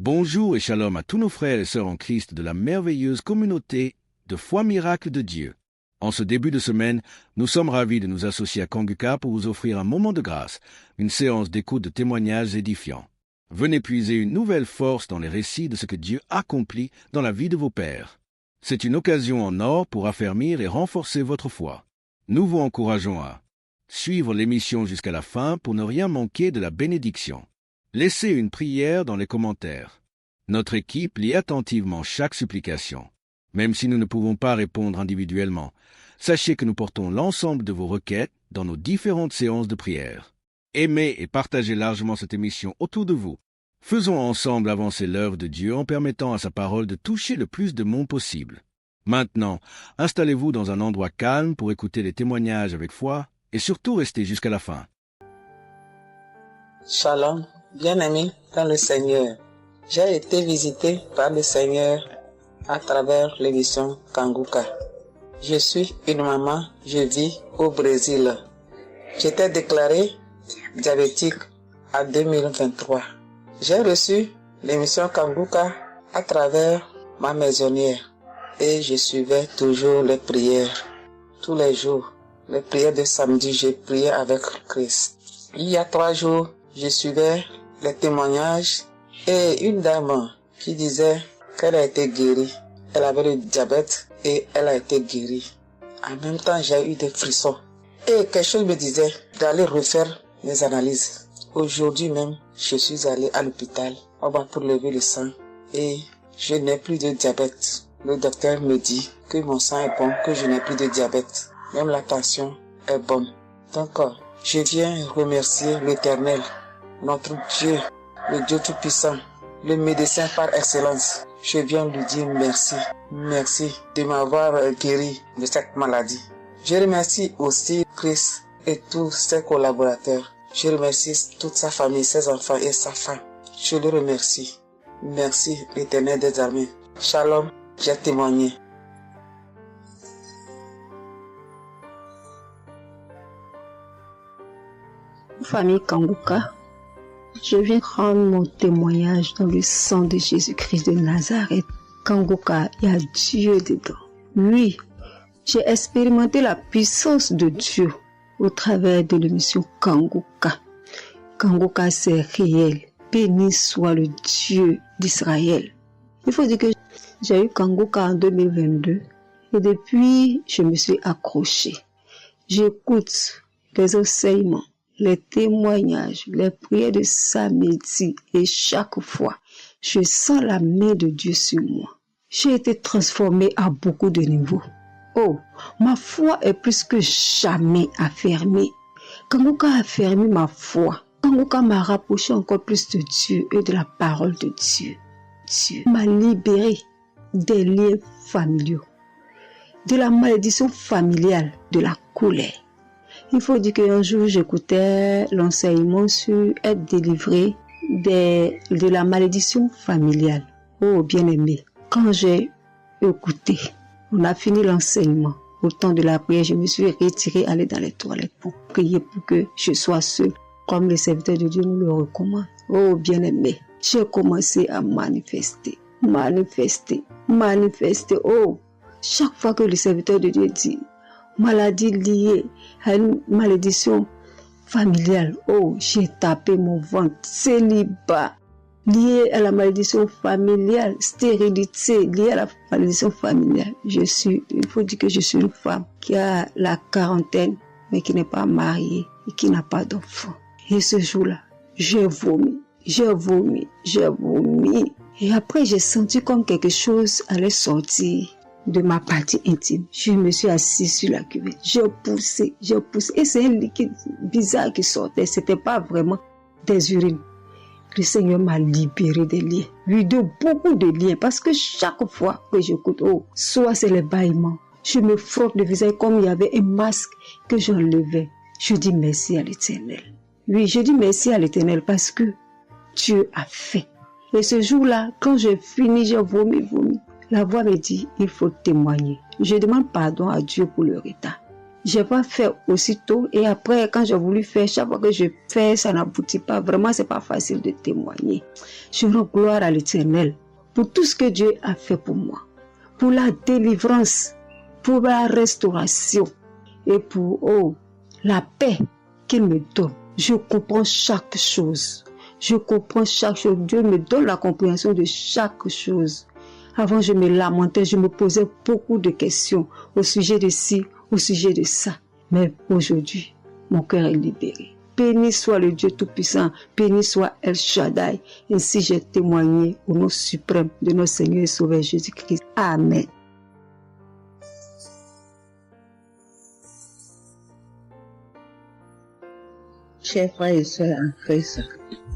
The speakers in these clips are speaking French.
Bonjour et shalom à tous nos frères et sœurs en Christ de la merveilleuse communauté de foi miracle de Dieu. En ce début de semaine, nous sommes ravis de nous associer à Kanguka pour vous offrir un moment de grâce, une séance d'écoute de témoignages édifiants. Venez puiser une nouvelle force dans les récits de ce que Dieu accomplit dans la vie de vos pères. C'est une occasion en or pour affermir et renforcer votre foi. Nous vous encourageons à suivre l'émission jusqu'à la fin pour ne rien manquer de la bénédiction. Laissez une prière dans les commentaires. Notre équipe lit attentivement chaque supplication. Même si nous ne pouvons pas répondre individuellement, sachez que nous portons l'ensemble de vos requêtes dans nos différentes séances de prière. Aimez et partagez largement cette émission autour de vous. Faisons ensemble avancer l'œuvre de Dieu en permettant à sa parole de toucher le plus de monde possible. Maintenant, installez-vous dans un endroit calme pour écouter les témoignages avec foi et surtout restez jusqu'à la fin. Shalom, bien-aimés dans le Seigneur. J'ai été visité par le Seigneur à travers l'émission Kanguka. Je suis une maman, je vis au Brésil. J'étais déclarée diabétique en 2023. J'ai reçu l'émission Kanguka à travers ma maisonnière et je suivais toujours les prières. Tous les jours, les prières de samedi, j'ai prié avec Christ. Il y a 3 jours, je suivais les témoignages et une dame qui disait qu'elle a été guérie. Elle avait le diabète et elle a été guérie. En même temps, j'ai eu des frissons. Et quelque chose me disait d'aller refaire mes analyses. Aujourd'hui même, je suis allé à l'hôpital. On va pour lever le sang et je n'ai plus de diabète. Le docteur me dit que mon sang est bon, que je n'ai plus de diabète. Même la tension est bonne. Donc, je viens remercier l'Éternel, notre Dieu, le Dieu Tout-Puissant, le médecin par excellence. Je viens lui dire merci. Merci de m'avoir guéri de cette maladie. Je remercie aussi Christ et tous ses collaborateurs. Je remercie toute sa famille, ses enfants et sa femme. Je le remercie. Merci l'Éternel des armées. Shalom, j'ai témoigné. Famille Kanguka, je viens rendre mon témoignage dans le sang de Jésus-Christ de Nazareth. Kanguka, il y a Dieu dedans. Oui, j'ai expérimenté la puissance de Dieu au travers de l'émission Kanguka. Kanguka, c'est réel. Béni soit le Dieu d'Israël. Il faut dire que j'ai eu Kanguka en 2022 et depuis, je me suis accrochée. J'écoute les enseignements, les témoignages, les prières de samedi et chaque fois, je sens la main de Dieu sur moi. J'ai été transformée à beaucoup de niveaux. Oh, ma foi est plus que jamais affermie. Kanguka a affermi ma foi. Kanguka m'a rapproché encore plus de Dieu et de la parole de Dieu. Dieu m'a libéré des liens familiaux, de la malédiction familiale, de la colère. Il faut dire qu'un jour, j'écoutais l'enseignement sur être délivré de la malédiction familiale. Oh, bien-aimé, quand j'ai écouté, on a fini l'enseignement. Au temps de la prière, je me suis retirée, aller dans les toilettes pour prier pour que je sois seule, comme le serviteur de Dieu nous le recommande. Oh, bien-aimé, j'ai commencé à manifester. Oh, chaque fois que le serviteur de Dieu dit maladie liée à une malédiction familiale, oh, j'ai tapé mon ventre. Célibat lié à la malédiction familiale, stérilité liée à la malédiction familiale. Il faut dire que je suis une femme qui a la quarantaine, mais qui n'est pas mariée et qui n'a pas d'enfant. Et ce jour-là, j'ai vomi. Et après, j'ai senti comme quelque chose allait sortir de ma partie intime. Je me suis assise sur la cuvette. J'ai poussé. Et c'est un liquide bizarre qui sortait. C'était pas vraiment des urines. Le Seigneur m'a libéré des liens. Oui, de beaucoup de liens. Parce que chaque fois que j'écoute, soit c'est les bâillements. Je me frotte le visage comme il y avait un masque que j'enlevais. Je dis merci à l'Éternel. Oui, je dis merci à l'Éternel parce que Dieu a fait. Et ce jour-là, quand j'ai fini, j'ai vomi. La voix me dit, il faut témoigner. Je demande pardon à Dieu pour le retard. J'ai pas fait aussitôt et après, quand j'ai voulu faire, chaque fois que je fais, ça n'aboutit pas. Vraiment, c'est pas facile de témoigner. Je rends gloire à l'Éternel pour tout ce que Dieu a fait pour moi, pour la délivrance, pour la restauration et pour la paix qu'il me donne. Je comprends chaque chose. Je comprends chaque chose. Dieu me donne la compréhension de chaque chose. Avant, je me lamentais, je me posais beaucoup de questions au sujet de ci, au sujet de ça. Mais aujourd'hui, mon cœur est libéré. Béni soit le Dieu Tout-Puissant, béni soit El Shaddai. Ainsi j'ai témoigné au nom suprême de notre Seigneur et Sauveur Jésus-Christ. Amen. Chers frères et sœurs en Christ,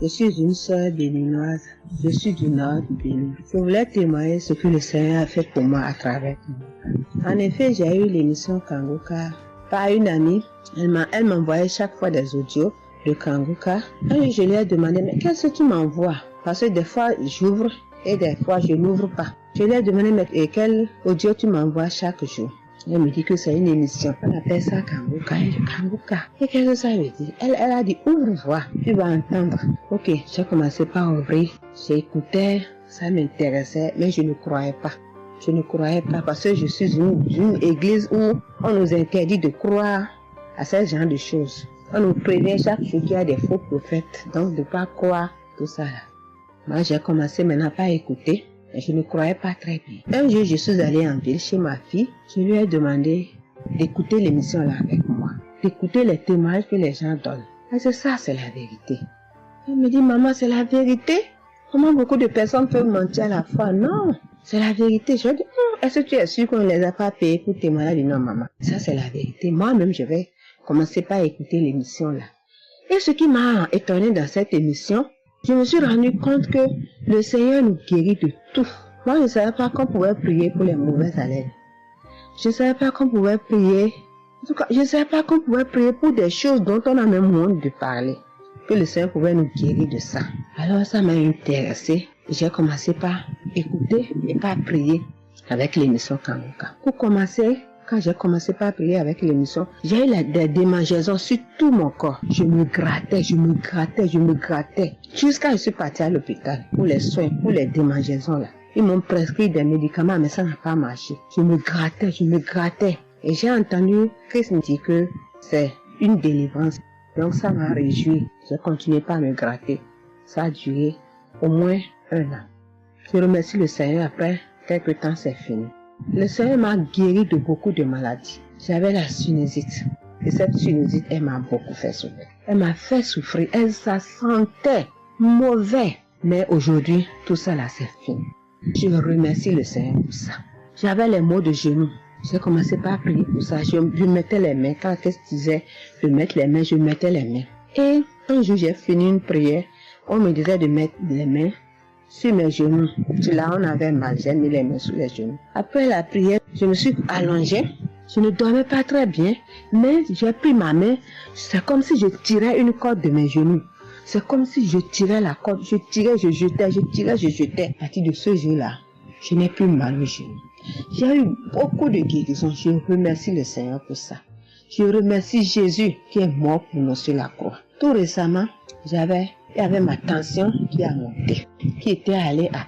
je suis une sœur béninoise, je suis du nord du Bénin. Je voulais témoigner ce que le Seigneur a fait pour moi à travers moi. En effet, j'ai eu l'émission Kanguka par une amie. Elle m'envoyait chaque fois des audios de Kanguka. Et je lui ai demandé, mais qu'est-ce que tu m'envoies? Parce que des fois, j'ouvre et des fois, je n'ouvre pas. Je lui ai demandé, mais quel audio tu m'envoies chaque jour? Elle me dit que c'est une émission. On appelle ça Kanguka. Kanguka. Et qu'est-ce que ça veut dire? Elle a dit, ouvre-voix, tu vas entendre. Ok, j'ai commencé par ouvrir. J'écoutais, ça m'intéressait, mais je ne croyais pas. Je ne croyais pas parce que je suis une église où on nous interdit de croire à ce genre de choses. On nous prévient chaque jour qu'il y a des faux prophètes, donc de ne pas croire tout ça là. Moi, j'ai commencé maintenant à écouter. Je ne croyais pas très bien. Un jour, je suis allée en ville chez ma fille. Je lui ai demandé d'écouter l'émission là avec moi, d'écouter les témoignages que les gens donnent. Et c'est ça, c'est la vérité. Elle me dit, maman, c'est la vérité? Comment beaucoup de personnes peuvent mentir à la fois? Non, c'est la vérité. Je lui ai dit, est-ce que tu es sûr qu'on ne les a pas payés pour témoigner? Elle dit, non, maman, ça c'est la vérité. Moi-même, je vais commencer par écouter l'émission là. Et ce qui m'a étonné dans cette émission, je me suis rendu compte que le Seigneur nous guérit de tout. Moi, je ne savais pas qu'on pouvait prier pour les mauvaises haleines. Je ne savais pas qu'on pouvait prier. En tout cas, je ne savais pas qu'on pouvait prier pour des choses dont on a même honte de parler. Que le Seigneur pouvait nous guérir de ça. Alors, ça m'a intéressé. J'ai commencé par écouter et par prier avec l'émission Kanguka. Pour commencer, quand j'ai commencé par prier avec l'émission, j'ai eu des démangeaisons sur tout mon corps. Je me grattais. Jusqu'à ce que je suis partie à l'hôpital pour les soins, pour les démangeaisons là. Ils m'ont prescrit des médicaments, mais ça n'a pas marché. Je me grattais. Et j'ai entendu Christ me dire que c'est une délivrance. Donc ça m'a réjoui. J'ai continué par me gratter. Ça a duré au moins 1 an. Je remercie le Seigneur, après quelques temps c'est fini. Le Seigneur m'a guéri de beaucoup de maladies. J'avais la sinusite. Et cette sinusite, elle m'a beaucoup fait souffrir. Elle m'a fait souffrir. Ça sentait mauvais. Mais aujourd'hui, tout ça là, c'est fini. Je remercie le Seigneur pour ça. J'avais les maux de genoux. J'ai commencé par prier pour ça. Je mettais les mains. Quand elle disait de mettre les mains, je mettais les mains. Et un jour, j'ai fini une prière. On me disait de mettre les mains sur mes genoux. Là, on avait mal. J'ai mis les mains sur les genoux. Après la prière, je me suis allongée. Je ne dormais pas très bien. Mais j'ai pris ma main. C'est comme si je tirais une corde de mes genoux. C'est comme si je tirais la corde. Je tirais, je jetais. À partir de ce jour-là, je n'ai plus mal aux genoux. J'ai eu beaucoup de guérisons. Je remercie le Seigneur pour ça. Je remercie Jésus qui est mort pour nous sur la croix. Tout récemment, il y avait ma tension qui a monté, qui était allée à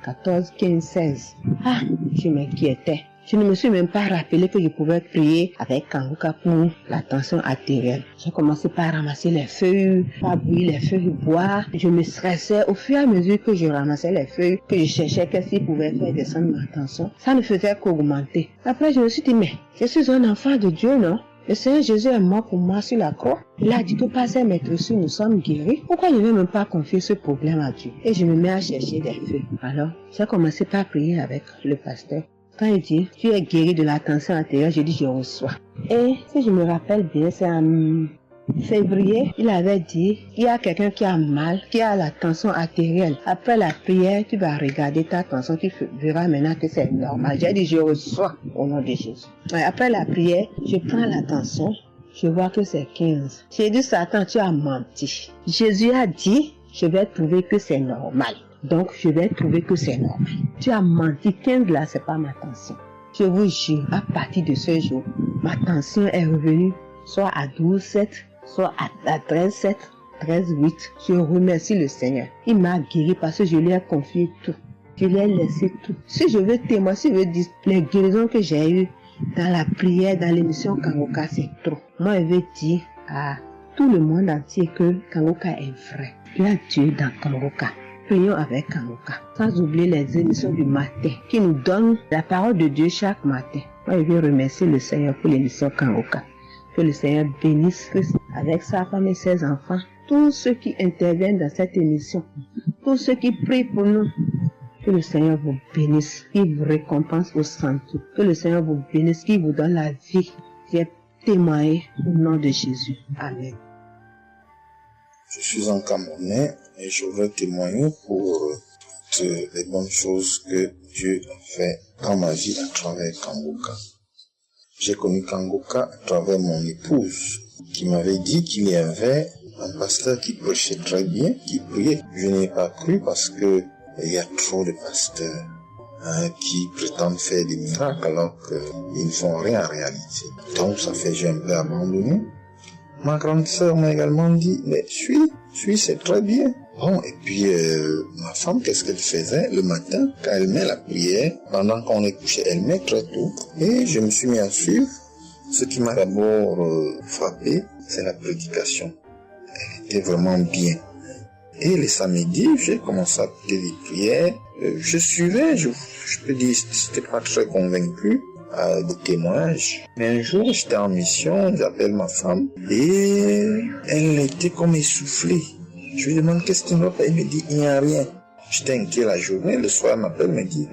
14, 15, 16. Ah, je m'inquiétais. Je ne me suis même pas rappelé que je pouvais prier avec Kanguka pour la tension artérielle. J'ai commencé par ramasser les feuilles, par bouillir les feuilles bois. Je me stressais au fur et à mesure que je ramassais les feuilles, que je cherchais qu'est-ce qui pouvait faire descendre ma tension. Ça ne faisait qu'augmenter. Après, je me suis dit, mais je suis un enfant de Dieu, non? Le Seigneur Jésus est mort pour moi sur la croix. Il a dit que par ses maîtresses, nous sommes guéris. Pourquoi je ne vais même pas confier ce problème à Dieu? Et je me mets à chercher des feuilles. Alors, j'ai commencé par prier avec le pasteur. Quand il dit, tu es guéri de la tension artérielle, je dis, je reçois. Et si je me rappelle bien, c'est en février, il avait dit, il y a quelqu'un qui a mal, qui a la tension artérielle. Après la prière, tu vas regarder ta tension, tu verras maintenant que c'est normal. J'ai dit, je reçois au nom de Jésus. Et après la prière, je prends la tension, je vois que c'est 15. J'ai dit, Satan, tu as menti. Jésus a dit, je vais trouver que c'est normal. Donc, je vais trouver que c'est normal. Tu as menti, 15 là, c'est pas ma tension. Je vous jure, à partir de ce jour, ma tension est revenue soit à 12,7, soit à 13,7, 13,8. Je remercie le Seigneur. Il m'a guéri parce que je lui ai confié tout. Je lui ai laissé tout. Si je veux témoigner, si je veux dire les guérisons que j'ai eues dans la prière, dans l'émission Kangoka, c'est trop. Moi, je veux dire à tout le monde entier que Kangoka est vrai. Il y a Dieu dans Kangoka. Prions avec Kangoka. Sans oublier les émissions du matin qui nous donnent la parole de Dieu chaque matin. Moi, je veux remercier le Seigneur pour l'émission Kangoka. Que le Seigneur bénisse Christ avec sa femme et ses enfants. Tous ceux qui interviennent dans cette émission. Tous ceux qui prient pour nous. Que le Seigneur vous bénisse, qu'il vous récompense au centre. Que le Seigneur vous bénisse, qu'il vous donne la vie. J'ai témoigné au nom de Jésus. Amen. Je suis un Camerounais et je veux témoigner pour toutes les bonnes choses que Dieu a fait dans ma vie à travers Kangoka. J'ai connu Kangoka à travers mon épouse qui m'avait dit qu'il y avait un pasteur qui prêchait très bien, qui priait. Je n'ai pas cru parce que il y a trop de pasteurs qui prétendent faire des miracles alors qu'ils ne font rien en réalité. Donc ça fait j'ai un peu abandonné. Ma grande sœur m'a également dit, mais suis, c'est très bien. Bon, et puis ma femme, qu'est-ce qu'elle faisait le matin quand elle met la prière, pendant qu'on est couché, elle met très tôt. Et je me suis mis à suivre. Ce qui m'a d'abord frappé, c'est la prédication. Elle était vraiment bien. Et les samedis, j'ai commencé à écouter des prières. Je suivais, je peux dire, j'étais pas très convaincu de témoignages. Mais un jour, j'étais en mission, j'appelle ma femme, et elle était comme essoufflée. Je lui demande qu'est-ce qui ne va pas, elle me dit, il n'y a rien. J'étais inquiet la journée, le soir, elle m'appelle, me dit,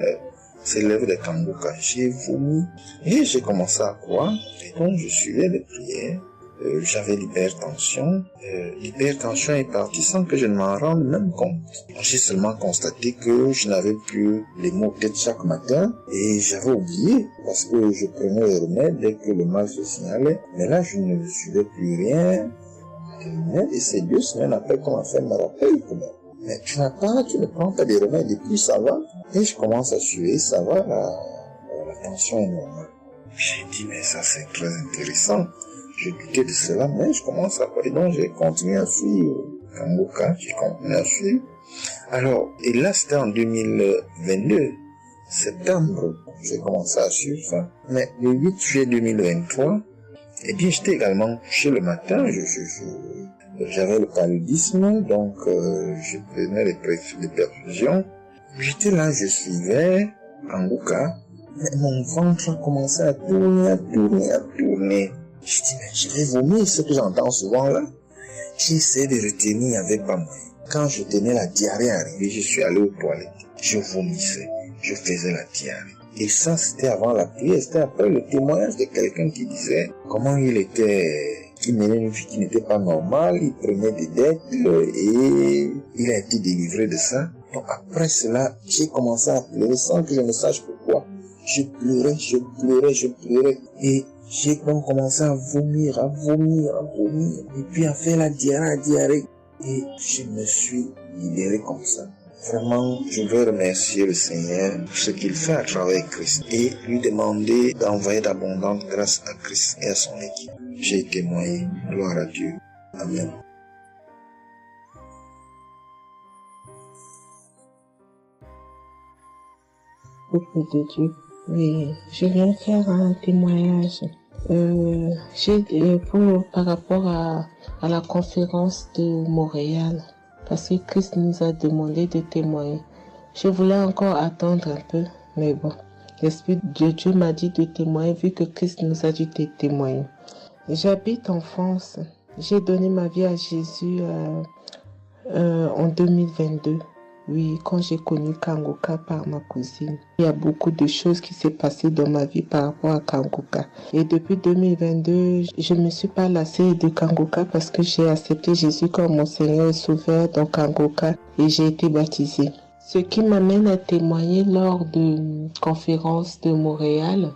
c'est l'œuvre de Kangoka. J'ai vomi, et j'ai commencé à croire, et donc je suivais les prières. J'avais l'hypertension. L'hypertension est partie sans que je ne m'en rende même compte. J'ai seulement constaté que je n'avais plus les maux de tête chaque matin et j'avais oublié parce que je prenais les remèdes dès que le mal se signalait. Mais là, je ne suivais plus rien. Et c'est 2 semaines après qu'on m'a fait me rappel quand même. Mais tu ne prends pas des remèdes et puis ça va. Et je commence à suivre, ça va, la tension est normale. J'ai dit, mais ça c'est très intéressant. Je doutais de cela, mais je commence à parler, donc j'ai continué à suivre Kangoka, j'ai continué à suivre. Alors, et là c'était en 2022, septembre, j'ai commencé à suivre ça. Mais le 8 juillet 2023, eh bien j'étais également couché le matin, j'avais le paludisme, donc je prenais les perfusions. J'étais là, je suivais Kangoka, mais mon ventre a commencé à tourner. Je dis, mais je vais vomir, ce que j'entends souvent là. J'ai essayé de retenir, il n'y avait pas moyen. Quand je tenais la diarrhée arrivée, je suis allé aux toilettes. Je vomissais, je faisais la diarrhée. Et ça, c'était avant la prière, c'était après le témoignage de quelqu'un qui disait comment il menait une vie qui n'était pas normale, il prenait des dettes et il a été délivré de ça. Donc après cela, j'ai commencé à pleurer sans que je ne sache pourquoi. Je pleurais. Et j'ai donc commencé à vomir, et puis à faire la diarrhée. Et je me suis libéré comme ça. Vraiment, je veux remercier le Seigneur pour ce qu'il fait à travers Christ et lui demander d'envoyer d'abondantes grâces à Christ et à son équipe. J'ai témoigné, gloire à Dieu. Amen. Peuple de Dieu. Oui, je viens faire un témoignage. Par rapport à la conférence de Montréal, parce que Christ nous a demandé de témoigner. Je voulais encore attendre un peu, mais bon, l'Esprit de Dieu m'a dit de témoigner vu que Christ nous a dit de témoigner. J'habite en France. J'ai donné ma vie à Jésus en 2022. Oui, quand j'ai connu Kangoka par ma cousine. Il y a beaucoup de choses qui s'est passées dans ma vie par rapport à Kangoka. Et depuis 2022, je ne me suis pas lassée de Kangoka parce que j'ai accepté Jésus comme mon Seigneur et Sauveur dans Kangoka et j'ai été baptisée. Ce qui m'amène à témoigner lors de conférence de Montréal.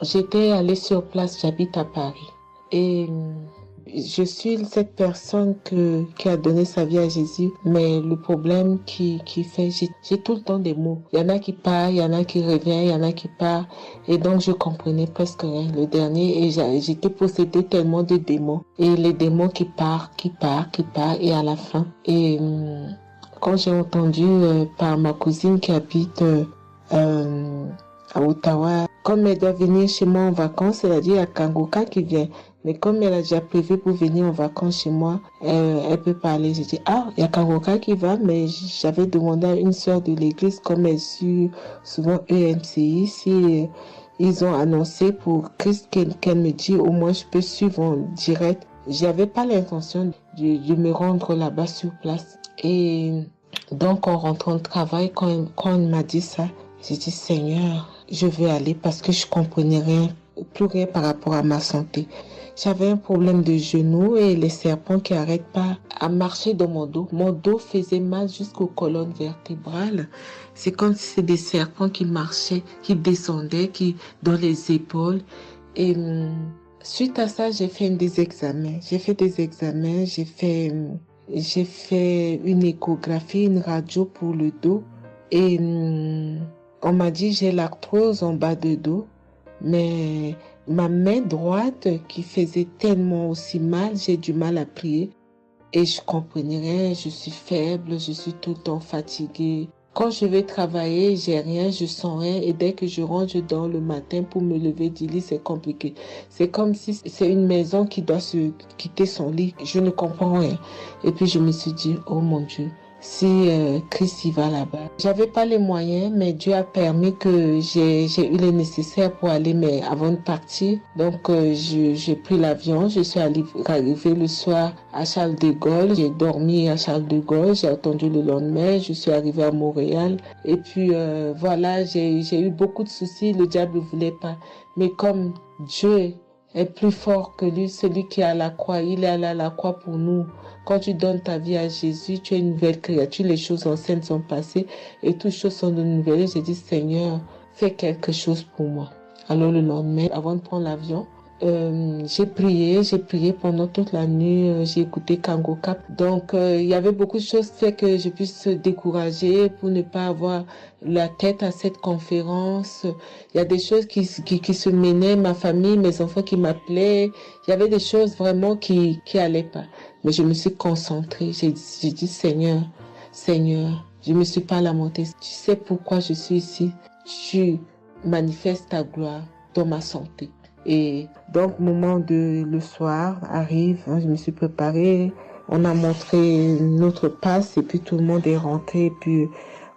J'étais allée sur place, j'habite à Paris. Et Je suis cette personne qui a donné sa vie à Jésus, mais le problème qui fait, j'ai tout le temps des mots. Il y en a qui partent, il y en a qui reviennent, il y en a qui partent. Et donc, je comprenais presque rien. Le dernier, et j'étais possédée tellement de démons. Et les démons qui partent, et à la fin. Et quand j'ai entendu par ma cousine qui habite à Ottawa, comme elle doit venir chez moi en vacances, elle a dit à Kangoka qui vient. Mais comme elle a déjà prévu pour venir en vacances chez moi, elle peut parler. J'ai dit, il y a Kangoka qui va, mais j'avais demandé à une sœur de l'église, comme elle suit souvent EMCI, si ils ont annoncé pour Christ qu'elle me dit, au moins je peux suivre en direct. J'avais pas l'intention de me rendre là-bas sur place. Et donc, en rentrant au travail, quand on m'a dit ça, j'ai dit, Seigneur, je vais aller parce que je comprenais plus rien par rapport à ma santé. J'avais un problème de genou et les serpents qui n'arrêtent pas à marcher dans mon dos. Mon dos faisait mal jusqu'aux colonnes vertébrales. C'est comme si c'était des serpents qui marchaient, qui descendaient, dans les épaules. Et suite à ça, j'ai fait des examens. J'ai fait une échographie, une radio pour le dos. Et on m'a dit j'ai l'arthrose en bas de dos. Mais ma main droite qui faisait tellement aussi mal, j'ai du mal à plier. Et je comprenais rien, je suis faible, je suis tout le temps fatiguée. Quand je vais travailler, j'ai rien, je sens rien. Et dès que je rentre, je dors le matin pour me lever du lit, c'est compliqué. C'est comme si c'est une maison qui doit se quitter son lit. Je ne comprends rien. Et puis je me suis dit, oh mon Dieu, si Christ y va là-bas. J'avais pas les moyens, mais Dieu a permis que j'ai eu les nécessaires pour aller, mais avant de partir. Donc j'ai pris l'avion, je suis arrivée le soir à Charles de Gaulle. J'ai dormi à Charles de Gaulle, j'ai attendu le lendemain, je suis arrivée à Montréal. Et puis voilà, j'ai eu beaucoup de soucis, le diable ne voulait pas. Mais comme Dieu est plus fort que lui, celui qui est à la croix, il est allé à la croix pour nous. Quand tu donnes ta vie à Jésus, tu es une nouvelle créature, les choses anciennes sont passées et toutes choses sont de nouvelles. J'ai dit, Seigneur, fais quelque chose pour moi. Alors le lendemain, avant de prendre l'avion, j'ai prié pendant toute la nuit, j'ai écouté Kangoka. Donc il y avait beaucoup de choses qui fait que je puisse se décourager pour ne pas avoir la tête à cette conférence. Il y a des choses qui se menaient, ma famille, mes enfants qui m'appelaient. Il y avait des choses vraiment qui allaient pas. Mais je me suis concentrée. J'ai dit, Seigneur, je me suis pas lamentée. Tu sais pourquoi je suis ici. Tu manifestes ta gloire dans ma santé. Et donc, le soir arrive, je me suis préparée. On a montré notre passe et puis tout le monde est rentré. Et puis,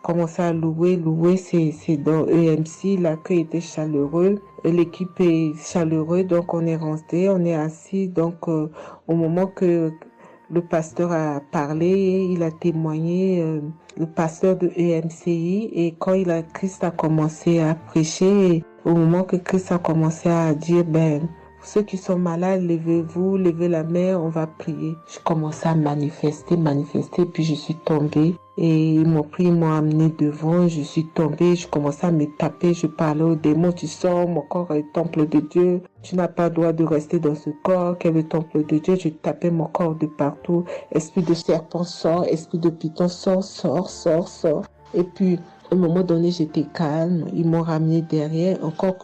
commencé à louer. Louer, c'est dans EMC. L'accueil était chaleureux. L'équipe est chaleureuse. Donc, on est rentré, on est assis. Donc, au moment que le pasteur a parlé, il a témoigné, le pasteur de EMCI, et quand Christ a commencé à prêcher, au moment que Christ a commencé à dire, ceux qui sont malades, levez-vous, levez la main, on va prier. Je commençais à manifester, puis je suis tombée. Et ils m'ont pris, ils m'ont amené devant, je suis tombée, je commençais à me taper, je parlais aux démons, tu sors, mon corps est le temple de Dieu, tu n'as pas le droit de rester dans ce corps, qui est le temple de Dieu, je tapais mon corps de partout, esprit de serpent sort, esprit de python sort. Et puis, à un moment donné, j'étais calme. Ils m'ont ramené derrière.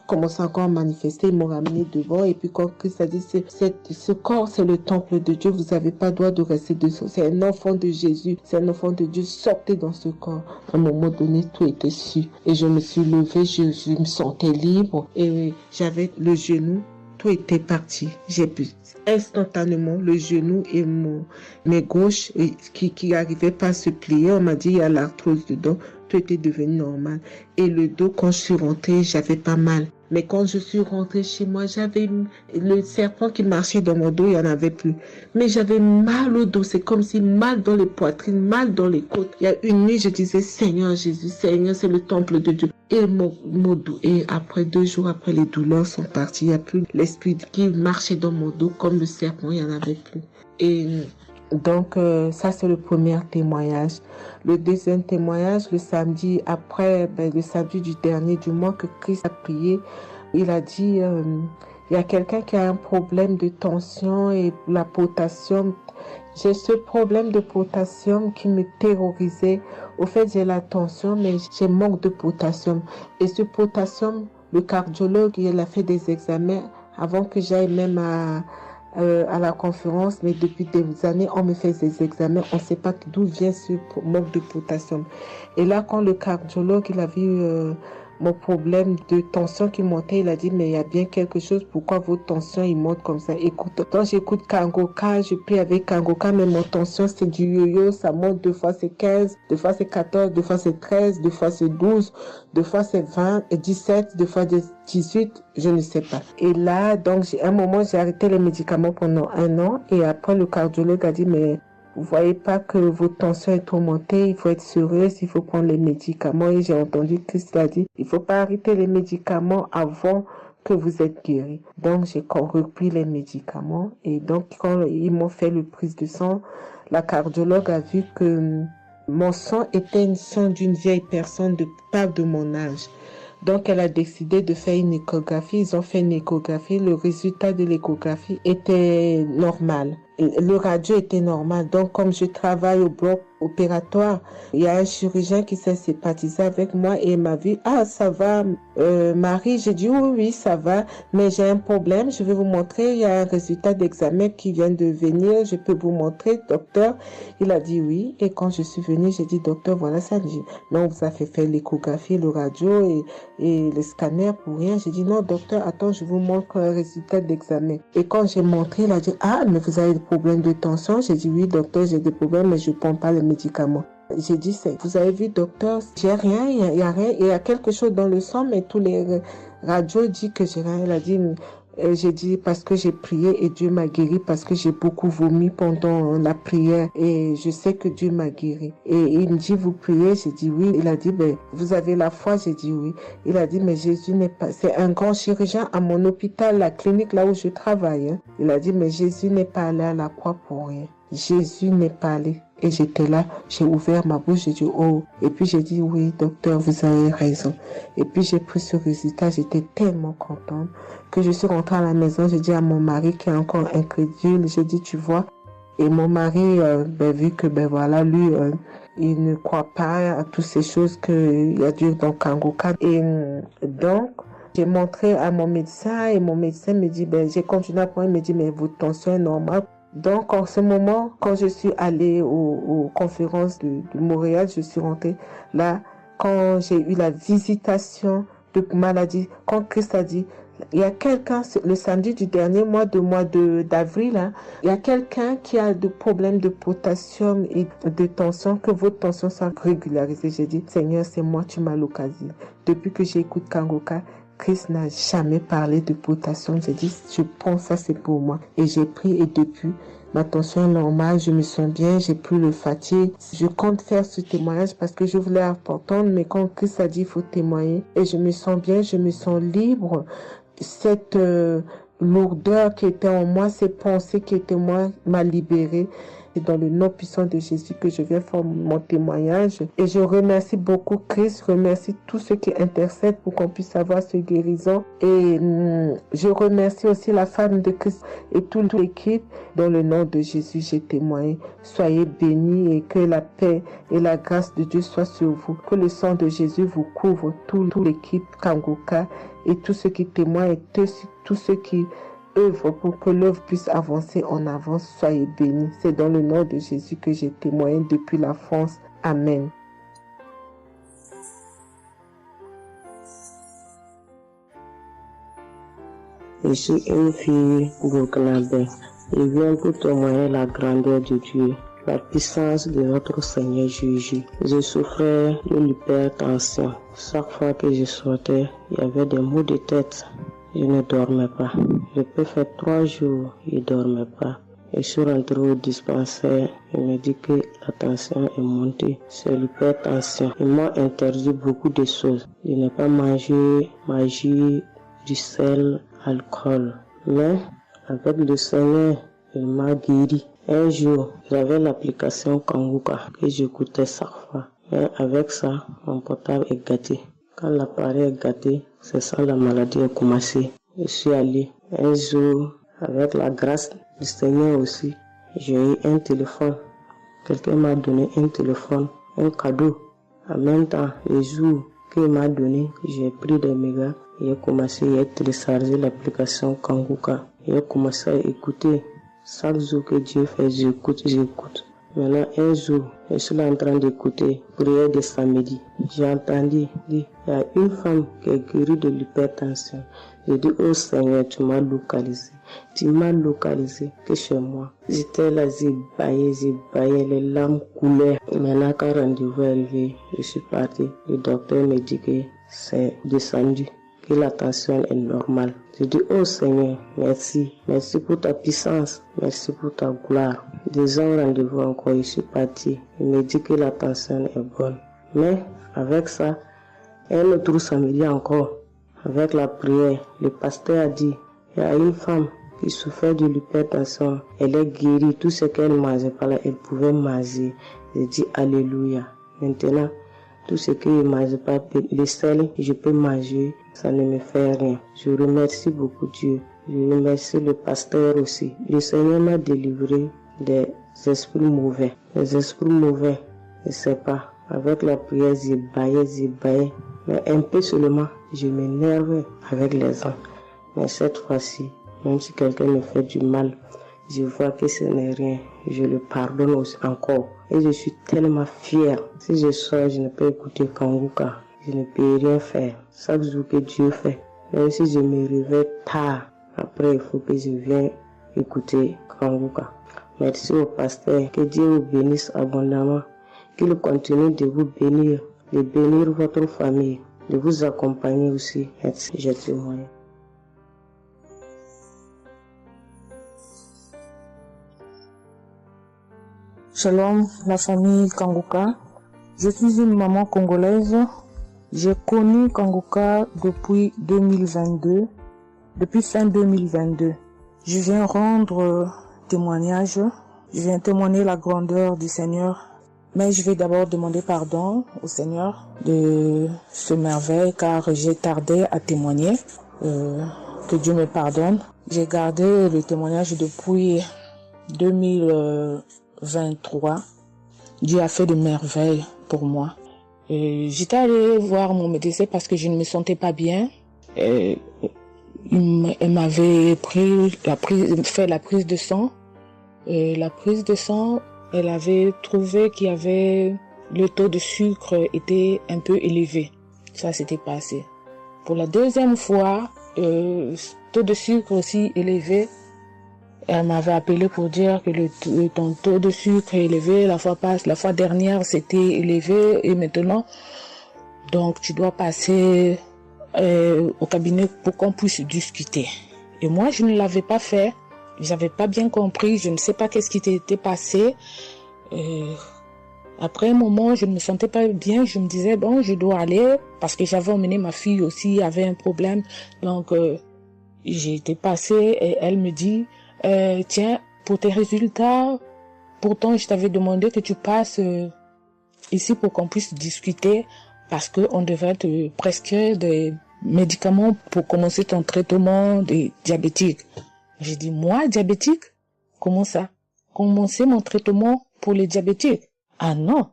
Commençé encore à manifester. Ils m'ont ramené devant. Et puis, quand Christ a dit, ce corps, c'est le temple de Dieu. Vous n'avez pas le droit de rester dessous. C'est un enfant de Jésus. C'est un enfant de Dieu. Sortez dans ce corps. À un moment donné, tout était su. Et je me suis levée. Je me sentais libre. Et j'avais le genou. Tout était parti. J'ai pu instantanément le genou et mes gauches qui n'arrivaient pas à se plier. On m'a dit, il y a l'arthrose dedans. Tout était devenu normal. Et le dos, quand je suis rentrée, j'avais pas mal. Mais quand je suis rentrée chez moi, j'avais le serpent qui marchait dans mon dos, il n'y en avait plus. Mais j'avais mal au dos. C'est comme si mal dans les poitrines, mal dans les côtes. Il y a une nuit, je disais, Seigneur Jésus, Seigneur, c'est le temple de Dieu. Et mon dos. Et après 2 jours après, les douleurs sont parties. Il n'y a plus l'esprit qui marchait dans mon dos comme le serpent, il n'y en avait plus. Et donc, ça, c'est le premier témoignage. Le deuxième témoignage, le samedi après, le samedi du dernier du mois que Christ a prié, il a dit, Il y a quelqu'un qui a un problème de tension et la potassium. J'ai ce problème de potassium qui me terrorisait. Au fait, j'ai la tension, mais j'ai manque de potassium. Et ce potassium, le cardiologue, il a fait des examens avant que j'aille même à la conférence, mais depuis des années, on me fait des examens, on ne sait pas d'où vient ce manque de potassium. Et là, quand le cardiologue, il a vu mon problème de tension qui montait, il a dit, mais il y a bien quelque chose, pourquoi vos tensions, ils montent comme ça? Écoute, quand j'écoute Kangoka, je prie avec Kangoka, mais mon tension, c'est du yo-yo, ça monte, 2 fois c'est 15, 2 fois c'est 14, 2 fois c'est 13, 2 fois c'est 12, 2 fois c'est 20, 17, 2 fois 18, je ne sais pas. Et là, donc, à un moment, j'ai arrêté les médicaments pendant 1 an, et après, le cardiologue a dit, mais vous voyez pas que votre tension est trop montée, il faut être sérieuse, il faut prendre les médicaments. Et j'ai entendu Christ a dit, il faut pas arrêter les médicaments avant que vous êtes guéri. Donc, j'ai repris les médicaments. Et donc, quand ils m'ont fait le prise de sang, la cardiologue a vu que mon sang était une sang d'une vieille personne, pas de mon âge. Donc, elle a décidé de faire une échographie. Ils ont fait une échographie. Le résultat de l'échographie était normal. Le radio était normal. Donc, comme je travaille au bloc opératoire, il y a un chirurgien qui s'est sympathisé avec moi et il m'a vu. Ah, ça va, Marie? J'ai dit oui, ça va, mais j'ai un problème. Je vais vous montrer. Il y a un résultat d'examen qui vient de venir. Je peux vous montrer, docteur. Il a dit oui. Et quand je suis venue, j'ai dit, docteur, voilà ça. Il dit, non, vous avez fait l'échographie, le radio et le scanner pour rien. J'ai dit, non, docteur, attends, je vous montre un résultat d'examen. Et quand j'ai montré, il a dit, ah, mais vous avez des problèmes de tension? J'ai dit, oui, docteur, j'ai des problèmes, mais je ne prends pas les médicaments. J'ai dit, vous avez vu, docteur, j'ai rien, il y a rien, il y a quelque chose dans le sang, mais tous les radios disent que j'ai rien. Elle a dit, j'ai dit, parce que j'ai prié et Dieu m'a guéri, parce que j'ai beaucoup vomi pendant la prière et je sais que Dieu m'a guéri. Et il me dit, vous priez? J'ai dit oui. Il a dit, ben, vous avez la foi? J'ai dit oui. Il a dit, mais Jésus n'est pas, c'est un grand chirurgien à mon hôpital, la clinique là où je travaille. Hein. Il a dit, mais Jésus n'est pas allé à la croix pour rien. Jésus n'est pas allé. Et j'étais là, j'ai ouvert ma bouche, j'ai dit oh. Et puis j'ai dit oui, docteur, vous avez raison. Et puis j'ai pris ce résultat, j'étais tellement contente que je suis rentrée à la maison, j'ai dit à mon mari qui est encore incrédule, j'ai dit tu vois. Et mon mari, vu que voilà, lui, il ne croit pas à toutes ces choses qu'il y a Dieu dans Kangoka. Et donc, j'ai montré à mon médecin et mon médecin me dit, j'ai continué à prendre, il me dit, mais votre tension est normale. Donc, en ce moment, quand je suis allée aux conférences de Montréal, je suis rentrée là, quand j'ai eu la visitation de maladie, quand Christ a dit, il y a quelqu'un, le samedi du dernier mois d'avril, hein, il y a quelqu'un qui a des problèmes de potassium et de tension, que votre tension soit régularisée. J'ai dit, Seigneur, c'est moi, tu m'as l'occasion. Depuis que j'écoute Kangoka, Christ n'a jamais parlé de potassium. J'ai dit, je pense ça, c'est pour moi. Et j'ai pris et depuis, ma tension est normale, je me sens bien, j'ai plus le fatigue. Je compte faire ce témoignage parce que je voulais entendre, mais quand Christ a dit, il faut témoigner. Et je me sens bien, je me sens libre. Cette lourdeur qui était en moi, ces pensées qui étaient en moi, m'a libérée. C'est dans le nom puissant de Jésus que je viens faire mon témoignage. Et je remercie beaucoup Christ, je remercie tous ceux qui intercèdent pour qu'on puisse avoir ce guérison. Et je remercie aussi la femme de Christ et toute l'équipe. Dans le nom de Jésus, j'ai témoigné. Soyez bénis et que la paix et la grâce de Dieu soient sur vous. Que le sang de Jésus vous couvre, toute l'équipe Kangoka et tous ceux qui témoignent et tous ceux qui œuvre pour que l'œuvre puisse avancer en avant. Soyez bénis. C'est dans le nom de Jésus que j'ai témoigné depuis la France. Amen. Je suis une fille burkinabé. Je viens pour témoigner la grandeur de Dieu, la puissance de notre Seigneur Jésus. Je souffrais de l'hypertension. Chaque fois que je sortais, il y avait des maux de tête. Je ne dormais pas. Je peux faire 3 jours, je ne dormais pas. Je suis rentré au dispensaire, il me dit que la tension est montée. C'est l'hypertension. Ils m'ont interdit beaucoup de choses. Je n'ai pas mangé du sel, alcool. Mais avec le Seigneur, il m'a guéri. Un jour, j'avais l'application Kangoka que j'écoutais chaque fois. Mais avec ça, mon portable est gâté. Quand l'appareil est gâté, c'est ça la maladie a commencé. Je suis allé Un jour, avec la grâce du Seigneur aussi, j'ai eu un téléphone. Quelqu'un m'a donné un téléphone, un cadeau. En même temps, le jour qu'il m'a donné, j'ai pris des mégas et j'ai commencé à télécharger l'application Kanguka. J'ai commencé à écouter. Chaque jour que Dieu fait, j'écoute. Maintenant, un jour, je suis là en train d'écouter prière de samedi. J'ai entendu dire, il y a une femme qui est guérie de l'hypertension. J'ai dit, oh Seigneur, tu m'as localisé. Tu m'as localisé que chez moi. J'étais là, j'ai baillé, les larmes coulaient. Maintenant, quand le rendez-vous est arrivé, je suis parti. Le docteur me dit que c'est descendu, que la tension est normale. Je dis, oh Seigneur, merci. Merci pour ta puissance. Merci pour ta gloire. Déjà au rendez-vous encore, je suis parti. Il me dit que la tension est bonne. Mais avec ça, un autre samedi encore, avec la prière, le pasteur a dit, il y a une femme qui souffrait de l'hypertension. Elle est guérie. Tout ce qu'elle ne mangeait pas là, elle pouvait manger. J'ai dit, alléluia. Maintenant, tout ce que je ne mange pas, le sel, je peux manger, ça ne me fait rien. Je remercie beaucoup Dieu. Je remercie le pasteur aussi. Le Seigneur m'a délivré des esprits mauvais. Les esprits mauvais, je ne sais pas. Avec la prière, j'ai baillé. Mais un peu seulement, je m'énerve avec les gens. Mais cette fois-ci, même si quelqu'un me fait du mal, je vois que ce n'est rien. Je le pardonne aussi encore. Et je suis tellement fière. Si je sors, je ne peux écouter Kanguka. Je ne peux rien faire. Chaque jour que Dieu fait. Même si je me réveille tard, après il faut que je vienne écouter Kanguka. Merci au pasteur. Que Dieu vous bénisse abondamment. Qu'il continue de vous bénir, de bénir votre famille, de vous accompagner aussi. Merci, je témoigne. Shalom, la famille Kanguka. Je suis une maman congolaise. J'ai connu Kanguka depuis 2022, depuis fin 2022. Je viens rendre témoignage. Je viens témoigner la grandeur du Seigneur. Mais je vais d'abord demander pardon au Seigneur de ce merveille car j'ai tardé à témoigner. Que Dieu me pardonne. J'ai gardé le témoignage depuis 2023. Dieu a fait de merveilles pour moi. J'étais allée voir mon médecin parce que je ne me sentais pas bien. Elle m'avait fait la prise de sang. La prise de sang, elle avait trouvé qu'il y avait le taux de sucre était un peu élevé. Ça s'était passé. Pour la deuxième fois, taux de sucre aussi élevé. Elle m'avait appelé pour dire que ton taux de sucre est élevé. La fois dernière, c'était élevé et maintenant, donc tu dois passer au cabinet pour qu'on puisse discuter. Et moi, je ne l'avais pas fait. J'avais pas bien compris. Je ne sais pas qu'est-ce qui était passé. Après un moment, je ne me sentais pas bien. Je me disais, bon, je dois aller parce que j'avais emmené ma fille aussi, avait un problème. Donc, j'ai été passée et elle me dit, tiens, pour tes résultats, pourtant je t'avais demandé que tu passes ici pour qu'on puisse discuter parce qu'on devrait te prescrire des médicaments pour commencer ton traitement de diabétique. J'ai dit, moi, diabétique? Comment ça? Commencer mon traitement pour les diabétiques? Ah non.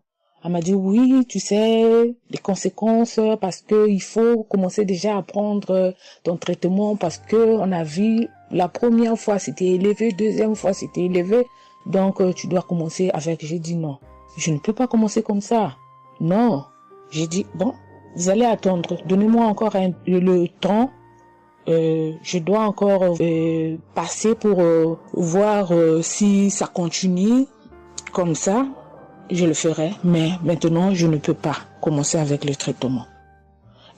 Elle m'a dit, oui, tu sais, les conséquences, parce que il faut commencer déjà à prendre ton traitement parce que on a vu la première fois c'était élevé, deuxième fois c'était élevé, donc tu dois commencer avec. J'ai dit non, je ne peux pas commencer comme ça. Non. J'ai dit, bon, vous allez attendre, donnez-moi encore le temps. Je dois encore passer pour voir si ça continue comme ça. Je le ferai, mais maintenant je ne peux pas commencer avec le traitement.